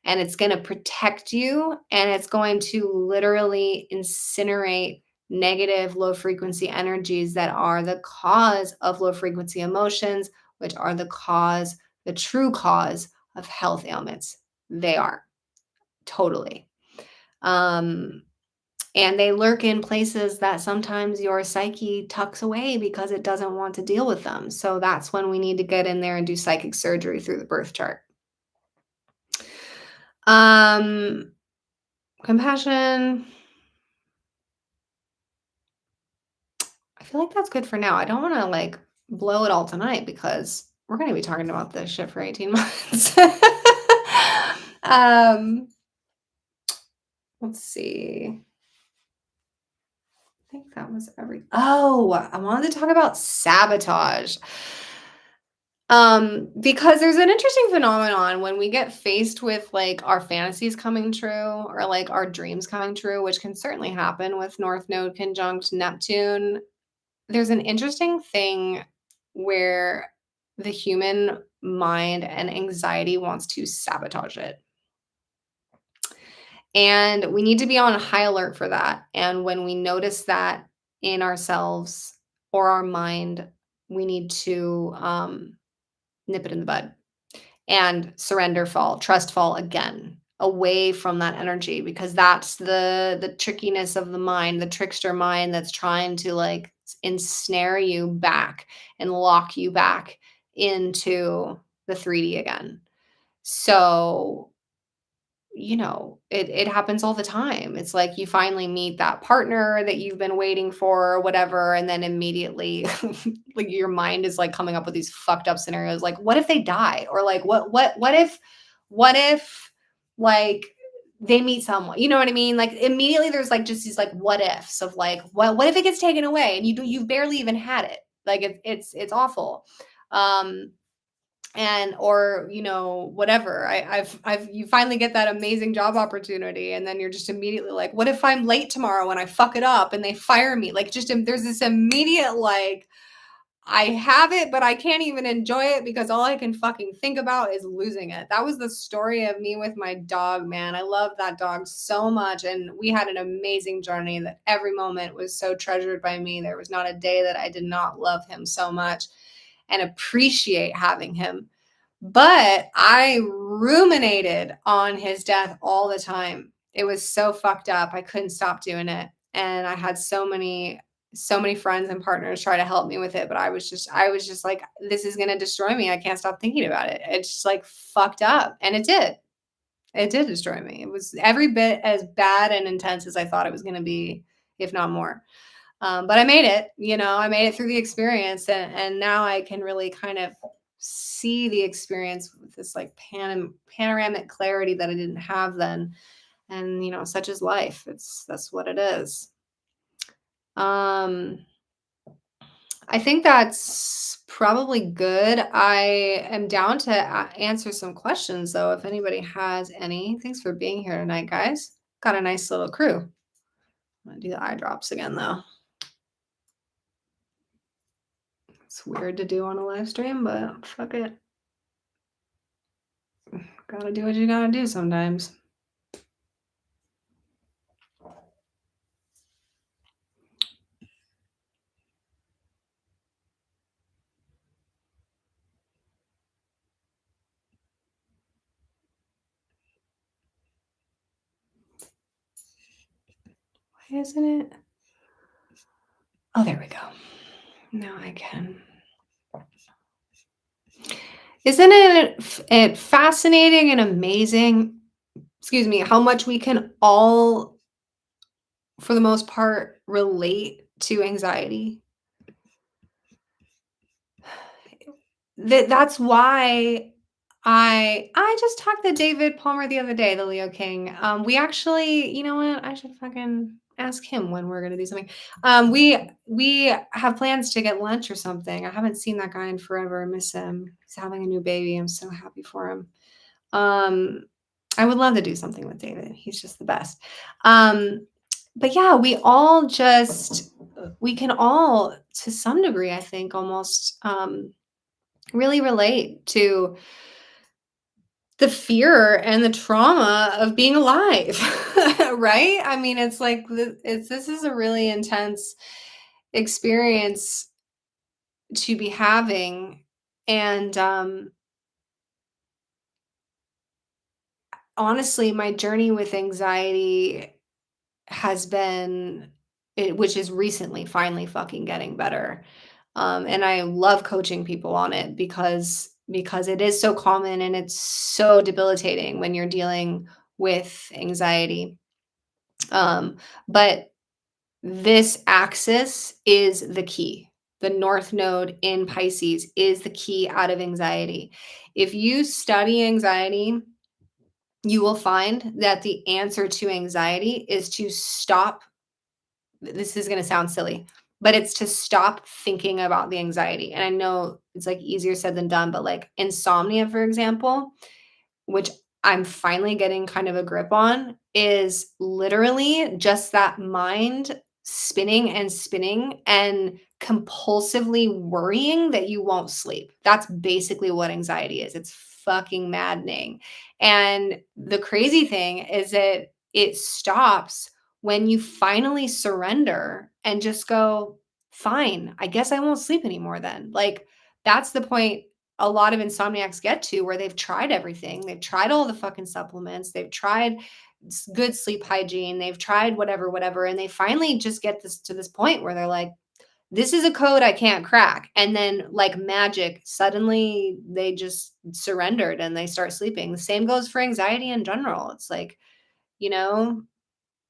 And it's going to protect you, and it's going to literally incinerate negative low frequency energies that are the cause of low frequency emotions, which are the true cause of health ailments. They are totally. Um, and they lurk in places that sometimes your psyche tucks away because it doesn't want to deal with them. So that's when we need to get in there and do psychic surgery through the birth chart. Um, Compassion. I feel like that's good for now. I don't want to blow it all tonight because we're going to be talking about this shit for 18 months. Let's see. I think that was everything. Oh, I wanted to talk about sabotage. Because there's an interesting phenomenon when we get faced with our fantasies coming true, or our dreams coming true, which can certainly happen with North Node conjunct Neptune. There's an interesting thing where the human mind and anxiety wants to sabotage it. And we need to be on high alert for that. And when we notice that in ourselves or our mind, we need to nip it in the bud and surrender, fall, trust, fall again, away from that energy, because that's the trickiness of the mind, the trickster mind that's trying to ensnare you back and lock you back into the 3D again. So it happens all the time. It's like you finally meet that partner that you've been waiting for or whatever, and then immediately your mind is coming up with these fucked up scenarios. Like, what if they die? Or what if like they meet someone? You know what I mean? Like immediately there's just these what ifs of what if it gets taken away and you've barely even had it. It's awful. And or whatever, you finally get that amazing job opportunity, and then you're just immediately like, what if I'm late tomorrow and I fuck it up and they fire me? There's this immediate I have it, but I can't even enjoy it because all I can fucking think about is losing it. That was the story of me with my dog, man. I love that dog so much, and we had an amazing journey that every moment was so treasured by me. There was not a day that I did not love him so much and appreciate having him. But I ruminated on his death all the time. It was so fucked up. I couldn't stop doing it. And I had so many friends and partners try to help me with it, but I was just like, this is going to destroy me. I can't stop thinking about it. It's just fucked up. And it did destroy me. It was every bit as bad and intense as I thought it was going to be, if not more. But I made it, I made it through the experience, and now I can really kind of see the experience with this panoramic clarity that I didn't have then. And such is life. That's what it is. Um I think that's probably good. I am down to answer some questions though if anybody has any. Thanks for being here tonight, guys. Got a nice little crew. I'm gonna do the eye drops again though. It's weird to do on a live stream, but fuck it. Gotta do what you gotta do sometimes. Why isn't it? Oh, there we go. Now I can. Isn't it fascinating and amazing? Excuse me, how much we can all, for the most part, relate to anxiety. That's why I just talked to David Palmer the other day, the Leo King. We actually, you know what? I should fucking ask him when we're gonna do something. We have plans to get lunch or something. I haven't seen that guy in forever. I miss him. He's having a new baby. I'm so happy for him. Um, I would love to do something with David. He's just the best. But yeah, we can all, to some degree, I think, almost really relate to the fear and the trauma of being alive, right? I mean, it's like this is a really intense experience to be having, and honestly, my journey with anxiety has been which is recently finally fucking getting better. And I love coaching people on it because it is so common and it's so debilitating when you're dealing with anxiety. But this axis is the key. The North Node in Pisces is the key out of anxiety. If you study anxiety, you will find that the answer to anxiety is to stop. This is going to sound silly, but it's to stop thinking about the anxiety. And I know it's like easier said than done, but like insomnia, for example, which I'm finally getting kind of a grip on, is literally just that mind spinning and spinning and compulsively worrying that you won't sleep. That's basically what anxiety is. It's fucking maddening. And the crazy thing is that it stops when you finally surrender and just go, fine, I guess I won't sleep anymore then. Like, that's the point a lot of insomniacs get to, where they've tried everything. They've tried all the fucking supplements. They've tried good sleep hygiene. They've tried whatever, whatever. And they finally just get this point where they're like, this is a code I can't crack. And then, like magic, suddenly they just surrendered and they start sleeping. The same goes for anxiety in general. It's like, you know,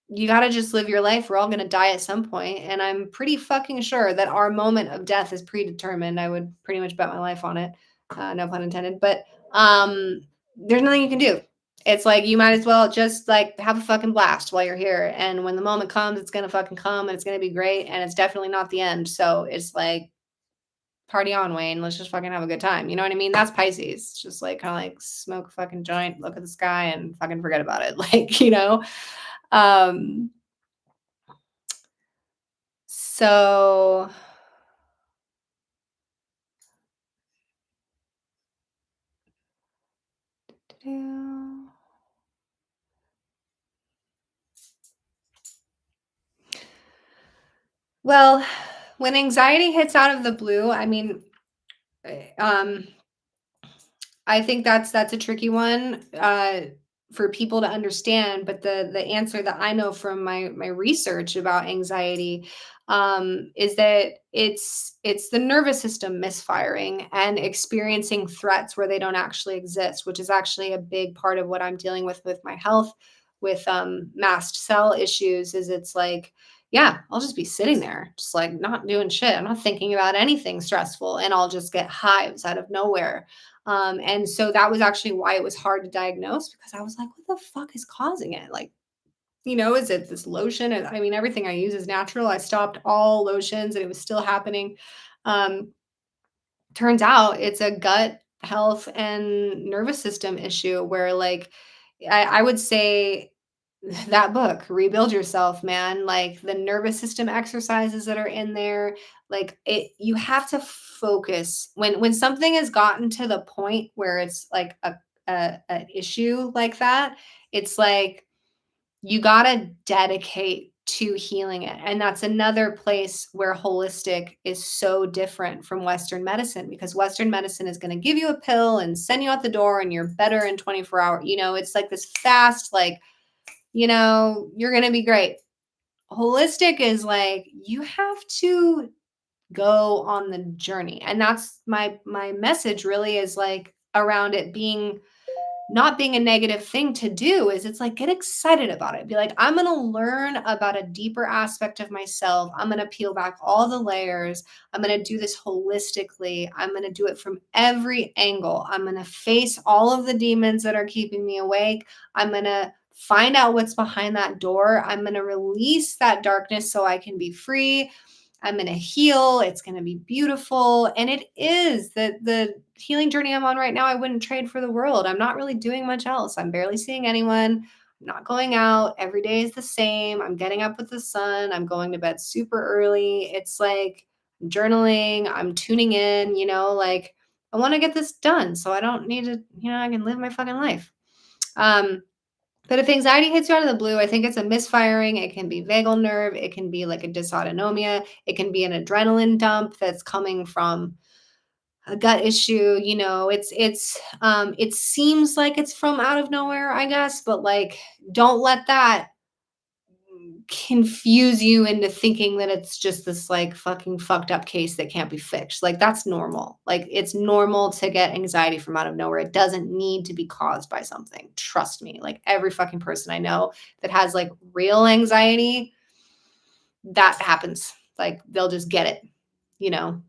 you got to just live your life. We're all going to die at some point, and I'm pretty fucking sure that our moment of death is predetermined. I would pretty much bet my life on it. No pun intended. But there's nothing you can do. It's like you might as well just like have a fucking blast while you're here, and when the moment comes, it's going to fucking come, and it's going to be great, and it's definitely not the end. So it's like, party on, Wayne. Let's just fucking have a good time. You know what I mean? That's Pisces. It's just like kind of like smoke a fucking joint, look at the sky, and fucking forget about it. Like, um, so well, when anxiety hits out of the blue, I mean, um, I think that's a tricky one for people to understand. But the answer that I know from my research about anxiety is that it's the nervous system misfiring and experiencing threats where they don't actually exist, which is actually a big part of what I'm dealing with my health, with mast cell issues. Is it's like, yeah, I'll just be sitting there, just like not doing shit. I'm not thinking about anything stressful, and I'll just get hives out of nowhere. And so that was actually why it was hard to diagnose, because I was like, what the fuck is causing it? Like, Is it this lotion? And I mean, everything I use is natural. I stopped all lotions and it was still happening. Um, Turns out it's a gut health and nervous system issue where, like, I would say that book, Rebuild Yourself, man, like the nervous system exercises that are in there, like you have to focus when something has gotten to the point where it's like an issue like that. It's like you got to dedicate to healing it. And that's another place where holistic is so different from Western medicine, because Western medicine is going to give you a pill and send you out the door and you're better in 24 hours. It's like this fast, like, you're going to be great. Holistic is like you have to go on the journey. And that's my message really, is like around it being not being a negative thing to do. Is it's like get excited about it. Be like, I'm going to learn about a deeper aspect of myself. I'm going to peel back all the layers. I'm going to do this holistically. I'm going to do it from every angle. I'm going to face all of the demons that are keeping me awake. I'm going to find out what's behind that door. I'm going to release that darkness so I can be free. I'm going to heal. It's going to be beautiful. And it is the healing journey I'm on right now. I wouldn't trade for the world. I'm not really doing much else. I'm barely seeing anyone. I'm not going out. Every day is the same. I'm getting up with the sun. I'm going to bed super early. It's like I'm journaling. I'm tuning in, like I want to get this done so I don't need to, I can live my fucking life. But if anxiety hits you out of the blue, I think it's a misfiring. It can be vagal nerve. It can be like a dysautonomia. It can be an adrenaline dump that's coming from a gut issue. It seems like it's from out of nowhere, I guess, but like don't let that confuse you into thinking that it's just this like fucking fucked up case that can't be fixed. Like that's normal. Like it's normal to get anxiety from out of nowhere. It doesn't need to be caused by something. Trust me. Like every fucking person I know that has like real anxiety, that happens. Like they'll just get it, you know.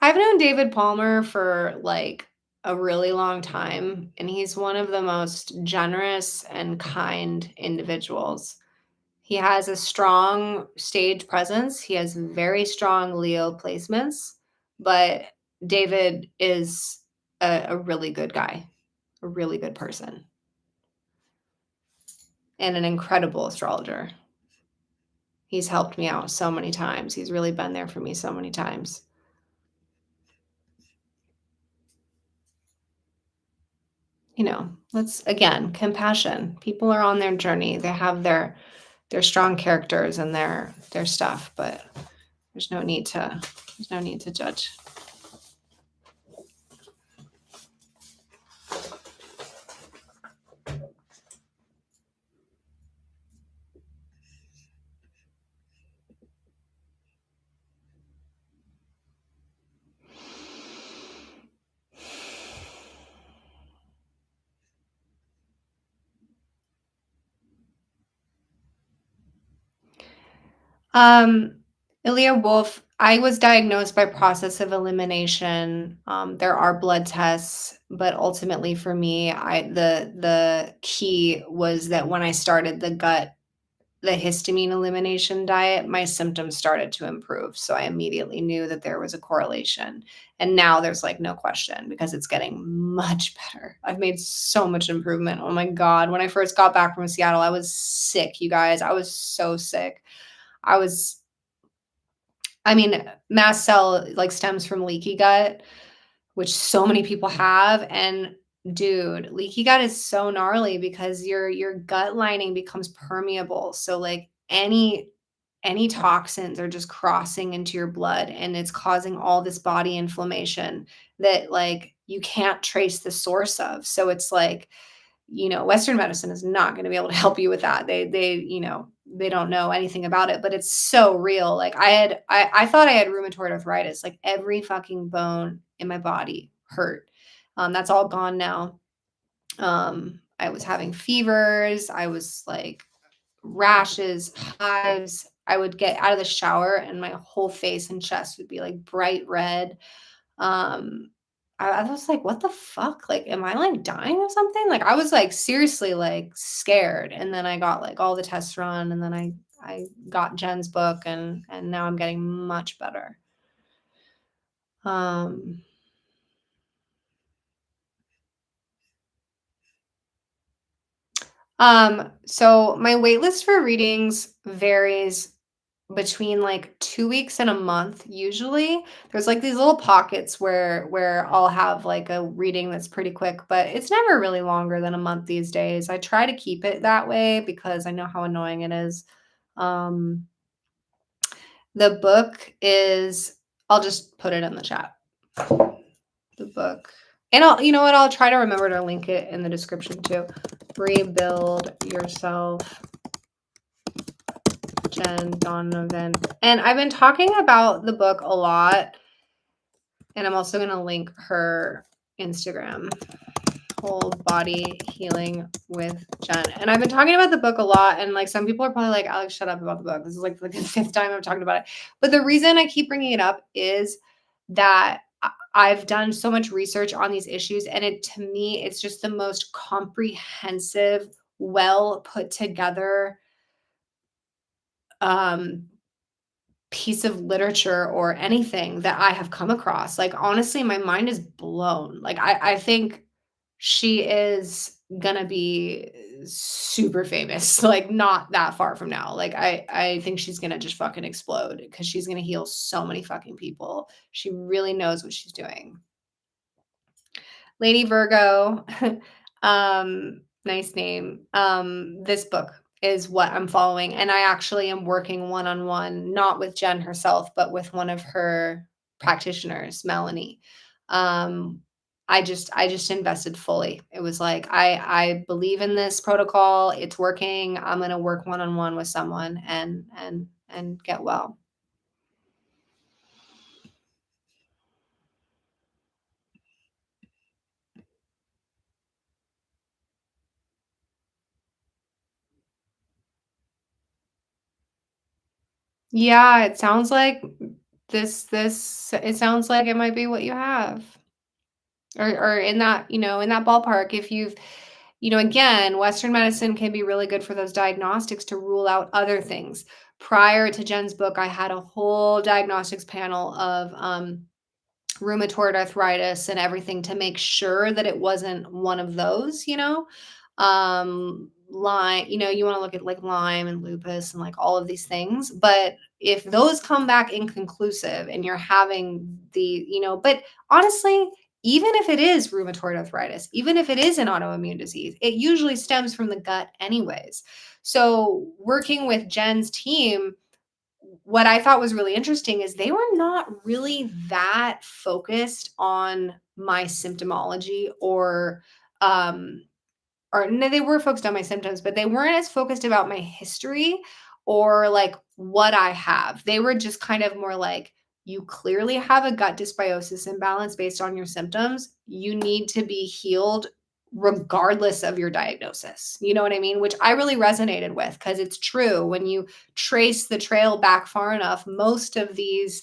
I've known David Palmer for like a really long time, and he's one of the most generous and kind individuals. He has a strong stage presence. He has very strong Leo placements, but David is a really good guy, a really good person, and an incredible astrologer. He's helped me out so many times. He's really been there for me so many times. Let's again, compassion. People are on their journey. They have their strong characters and their stuff, but there's no need to judge. Um, Ilya Wolf, I was diagnosed by process of elimination. There are blood tests, but ultimately for me, the key was that when I started the histamine elimination diet, my symptoms started to improve. So I immediately knew that there was a correlation. And now there's like no question because it's getting much better. I've made so much improvement. Oh my God. When I first got back from Seattle, I was sick, you guys. I was so sick. I was I mean, mast cell like stems from leaky gut, which so many people have. And dude, leaky gut is so gnarly because your gut lining becomes permeable. So like any toxins are just crossing into your blood and it's causing all this body inflammation that like you can't trace the source of. So it's like Western medicine is not going to be able to help you with that. They don't know anything about it, but it's so real. Like I thought I had rheumatoid arthritis. Like every fucking bone in my body hurt. That's all gone now. I was having fevers. I was like rashes, hives. I would get out of the shower and my whole face and chest would be like bright red. Um, I was like, "What the fuck? Like, am I like dying of something?" Like, I was like seriously like scared. And then I got like all the tests run, and then I got Jen's book, and now I'm getting much better. Um, so my wait list for readings varies between like 2 weeks and a month usually. There's like these little pockets where I'll have like a reading that's pretty quick, but it's never really longer than a month these days. I try to keep it that way because I know how annoying it is. Um, the book is I'll just put it in the chat. The book. And I'll, you know what? I'll try to remember to link it in the description too. Rebuild Yourself, Jen Donovan. And I've been talking about the book a lot, and I'm also going to link her Instagram, Whole Body Healing with Jen. And I've been talking about the book a lot, and like some people are probably like, Alex, shut up about the book. This is like the fifth time I've talked about it. But the reason I keep bringing it up is that I've done so much research on these issues, and it to me, it's just the most comprehensive, well put together um piece of literature or anything that I have come across. Like, honestly, my mind is blown. Like, I think she is gonna be super famous, like, not that far from now. Like, I think she's gonna just fucking explode because she's gonna heal so many fucking people. She really knows what she's doing. Lady Virgo, nice name. This book is what I'm following, and I actually am working one-on-one, not with Jen herself, but with one of her practitioners, Melanie. Um, I just invested fully. It was like, I believe in this protocol. It's working. I'm gonna work one-on-one with someone and get well. Yeah, it sounds like this it sounds like it might be what you have. Or in that, in that ballpark. If you've, again, Western medicine can be really good for those diagnostics to rule out other things. Prior to Jen's book, I had a whole diagnostics panel of rheumatoid arthritis and everything to make sure that it wasn't one of those. Lyme, you want to look at like Lyme and lupus and like all of these things. But if those come back inconclusive and you're having but honestly, even if it is rheumatoid arthritis, even if it is an autoimmune disease, it usually stems from the gut anyways. So working with Jen's team, what I thought was really interesting is they were not really that focused on my symptomology um, or no, they were focused on my symptoms, but they weren't as focused about my history or like what I have. They were just kind of more like, you clearly have a gut dysbiosis imbalance based on your symptoms. You need to be healed regardless of your diagnosis. You know what I mean? Which I really resonated with because it's true. When you trace the trail back far enough, most of these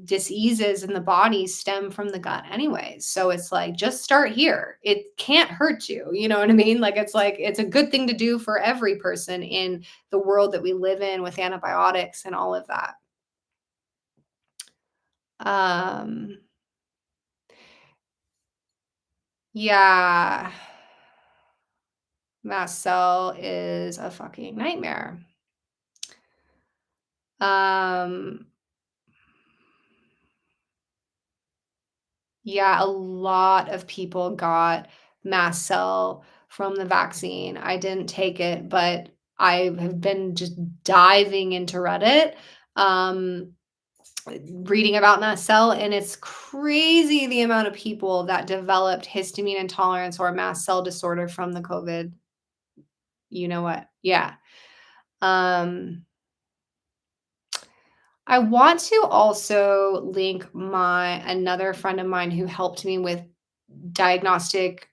diseases in the body stem from the gut anyways. So it's like, just start here. It can't hurt you. You know what I mean? Like, it's a good thing to do for every person in the world that we live in with antibiotics and all of that. Um, yeah, mast cell is a fucking nightmare. Um, Yeah, a lot of people got mast cell from the vaccine. I didn't take it, but I have been just diving into Reddit, um, reading about mast cell, and it's crazy the amount of people that developed histamine intolerance or mast cell disorder from the COVID. You know what? Yeah. Um, I want to also link my another friend of mine who helped me with diagnostic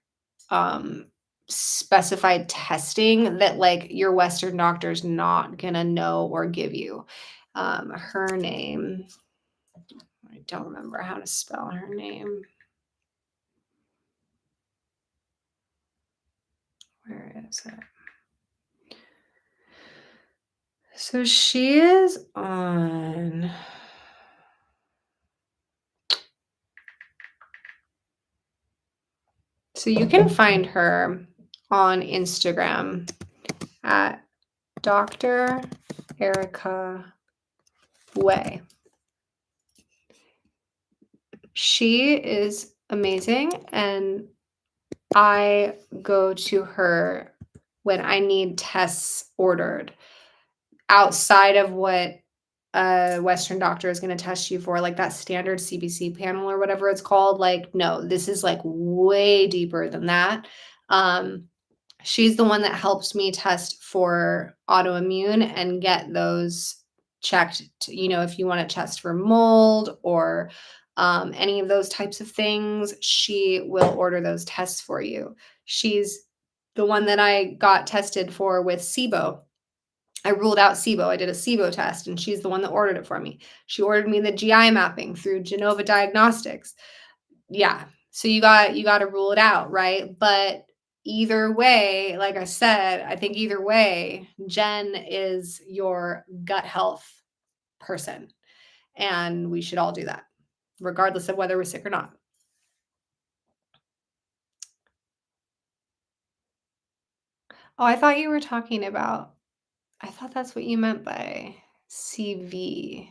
um, specified testing that like your Western doctor's not gonna know or give you. Her name, I don't remember how to spell her name. Where is it? So she is on. So you can find her on Instagram at Dr. Erica Way. She is amazing, and I go to her when I need tests ordered outside of what a Western doctor is going to test you for, like that standard CBC panel or whatever it's called. Like, no, this is like way deeper than that. She's the one that helped me test for autoimmune and get those checked. If you want to test for mold or any of those types of things, she will order those tests for you. She's the one that I got tested for with SIBO. I ruled out SIBO. I did a SIBO test, and she's the one that ordered it for me. She ordered me the GI mapping through Genova Diagnostics. Yeah. So you got to rule it out, right? But either way, like I said, I think either way, Jen is your gut health person, and we should all do that, regardless of whether we're sick or not. Oh, I thought you were talking about, I thought that's what you meant by CV.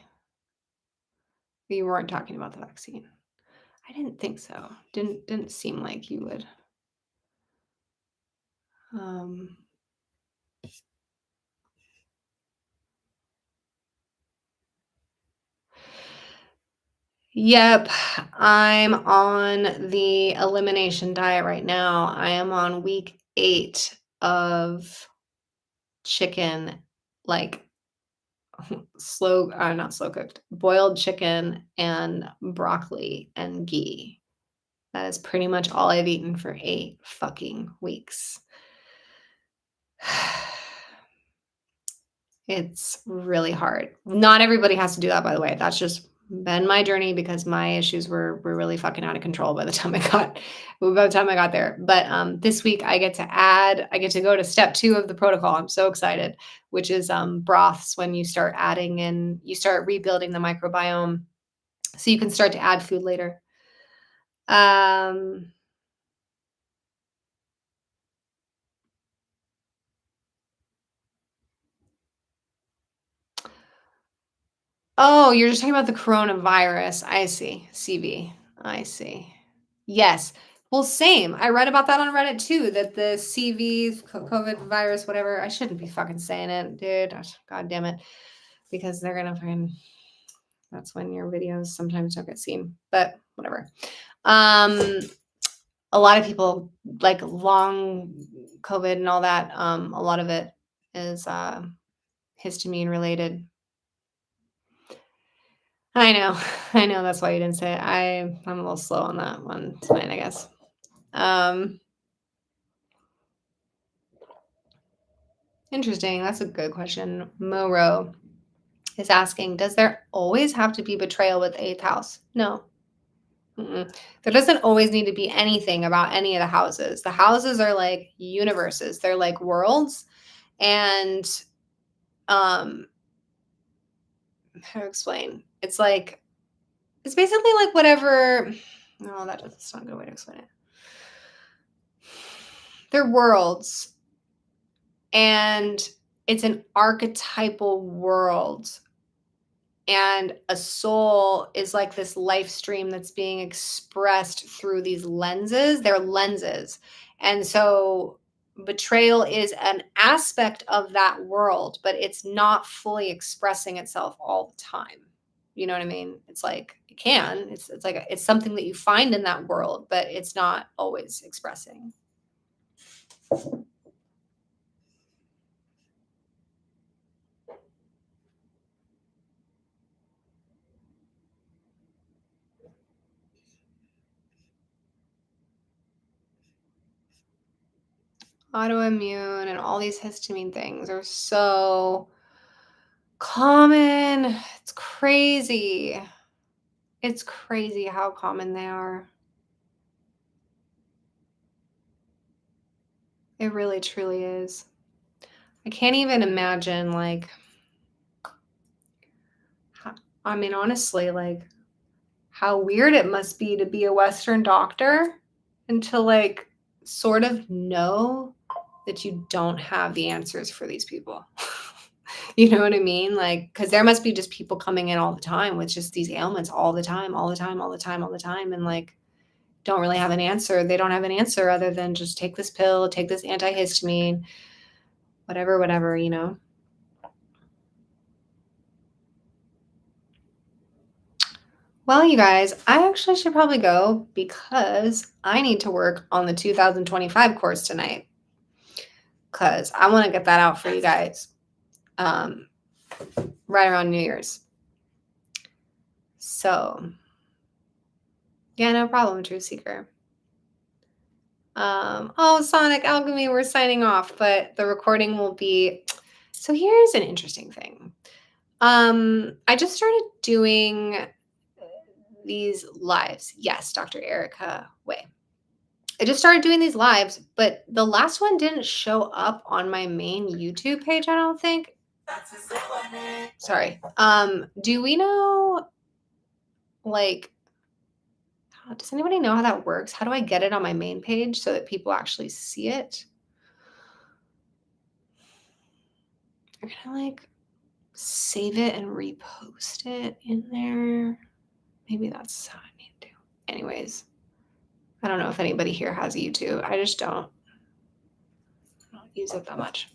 You weren't talking about the vaccine. I didn't think so. Didn't seem like you would. Um, Yep, I'm on the elimination diet right now. I am on week 8 of chicken, like not slow cooked, boiled chicken and broccoli and ghee. That is pretty much all I've eaten for 8 fucking weeks. It's really hard. Not everybody has to do that, by the way. That's just been my journey because my issues were really fucking out of control by the time I got there. But this week I get to go to step 2 of the protocol. I'm so excited, which is broths. When you start adding in, you start rebuilding the microbiome, so you can start to add food later. Oh, you're just talking about the coronavirus. I see. CV. I see. Yes. Well, same. I read about that on Reddit too, that the CV, COVID virus, whatever. I shouldn't be fucking saying it, dude. God damn it. Because they're going to fucking, that's when your videos sometimes don't get seen, but whatever. A lot of people like long COVID and all that. A lot of it is histamine related. I know. I know that's why you didn't say it. I'm a little slow on that one tonight, I guess. Interesting. That's a good question. Moro is asking, does there always have to be betrayal with 8th house? No. Mm-mm. There doesn't always need to be anything about any of the houses. The houses are like universes. They're like worlds. And how to explain? It's basically like whatever. No, that's not a good way to explain it. They're worlds, and it's an archetypal world, and a soul is like this life stream that's being expressed through these lenses. They're lenses. And so betrayal is an aspect of that world, but it's not fully expressing itself all the time. You know what I mean? It's like it can. It's like it's something that you find in that world, but it's not always expressing. autoimmune and all these histamine things are so common. It's crazy. It's crazy how common they are. It really truly is. I can't even imagine, like, I mean, honestly, like, how weird it must be to be a Western doctor and to, like, sort of know that you don't have the answers for these people. You know what I mean? Like, because there must be just people coming in all the time with just these ailments all the time, all the time, all the time, all the time, and, like, don't really have an answer. They don't have an answer other than just take this pill, take this antihistamine, whatever, you know? Well, you guys, I actually should probably go because I need to work on the 2025 course tonight because I want to get that out for you guys um, right around New Year's. So, yeah, no problem, Truth Seeker. Oh, Sonic Alchemy, we're signing off, but the recording will be. So here's an interesting thing. I just started doing these lives. Yes, Dr. Erica Way. I just started doing these lives, but the last one didn't show up on my main YouTube page, I don't think. Sorry. Do we know, like, does anybody know how that works? How do I get it on my main page so that people actually see it? I'm gonna, like, save it and repost it in there. Maybe that's how I need to. Anyways, I don't know if anybody here has YouTube. I just don't use it that much.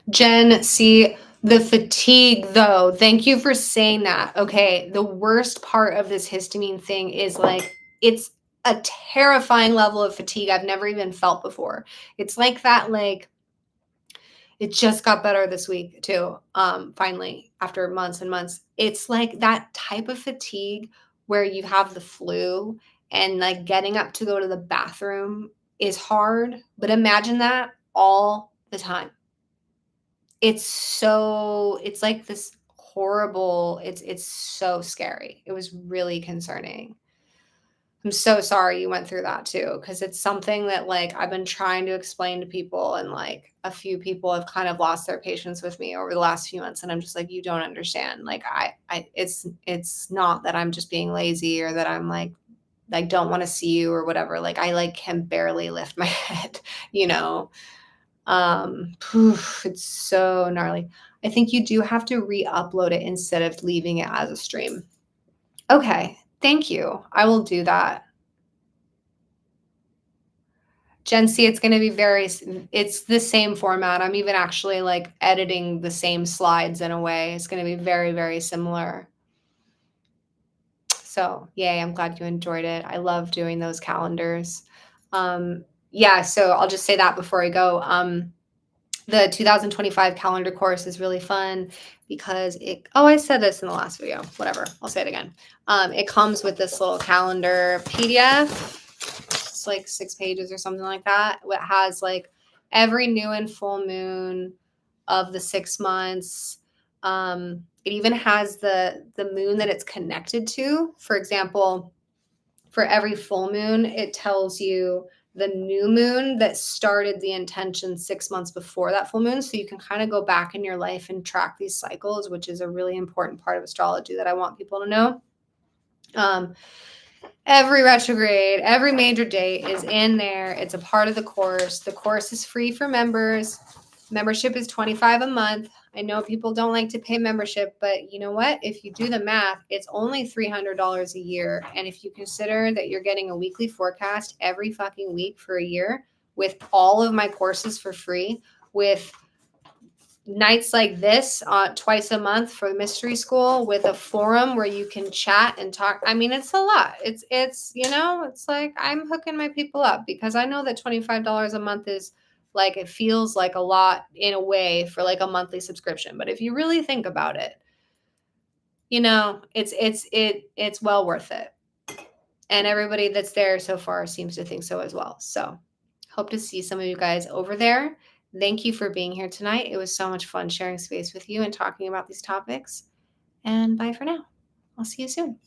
Jen, see the fatigue though. Thank you for saying that. Okay. The worst part of this histamine thing is, like, it's a terrifying level of fatigue I've never even felt before. It's like that, like, it just got better this week too. Finally, after months and months. It's like that type of fatigue where you have the flu and, like, getting up to go to the bathroom is hard. But imagine that all the time. It's like this horrible, it's so scary. It was really concerning. I'm so sorry you went through that too, because it's something that, like, I've been trying to explain to people, and, like, a few people have kind of lost their patience with me over the last few months, and I'm just like, you don't understand. Like, it's not that I'm just being lazy or that I'm like don't want to see you or whatever. Like, I, like, can barely lift my head, you know. It's so gnarly. I think you do have to re-upload it instead of leaving it as a stream. Okay, thank you. I will do that. Gen C, it's going to be it's the same format. I'm even actually, like, editing the same slides in a way. It's going to be very, very similar. So, yay, I'm glad you enjoyed it. I love doing those calendars. Yeah, so I'll just say that before I go. The 2025 calendar course is really fun because I said this in the last video, whatever, I'll say it again. It comes with this little calendar PDF. It's like 6 pages or something like that. It has, like, every new and full moon of the 6 months. It even has the moon that it's connected to. For example, for every full moon, it tells you the new moon that started the intention 6 months before that full moon. So you can kind of go back in your life and track these cycles, which is a really important part of astrology that I want people to know. Every retrograde, every major date is in there. It's a part of the course. The course is free for members. Membership is $25 a month. I know people don't like to pay membership, but you know what? If you do the math, it's only $300 a year. And if you consider that you're getting a weekly forecast every fucking week for a year with all of my courses for free, with nights like this twice a month for mystery school, with a forum where you can chat and talk. I mean, it's a lot. It's you know, it's like I'm hooking my people up because I know that $25 a month is, like, it feels like a lot in a way for, like, a monthly subscription. But if you really think about it, you know, it's well worth it. And everybody that's there so far seems to think so as well. So hope to see some of you guys over there. Thank you for being here tonight. It was so much fun sharing space with you and talking about these topics. And bye for now. I'll see you soon.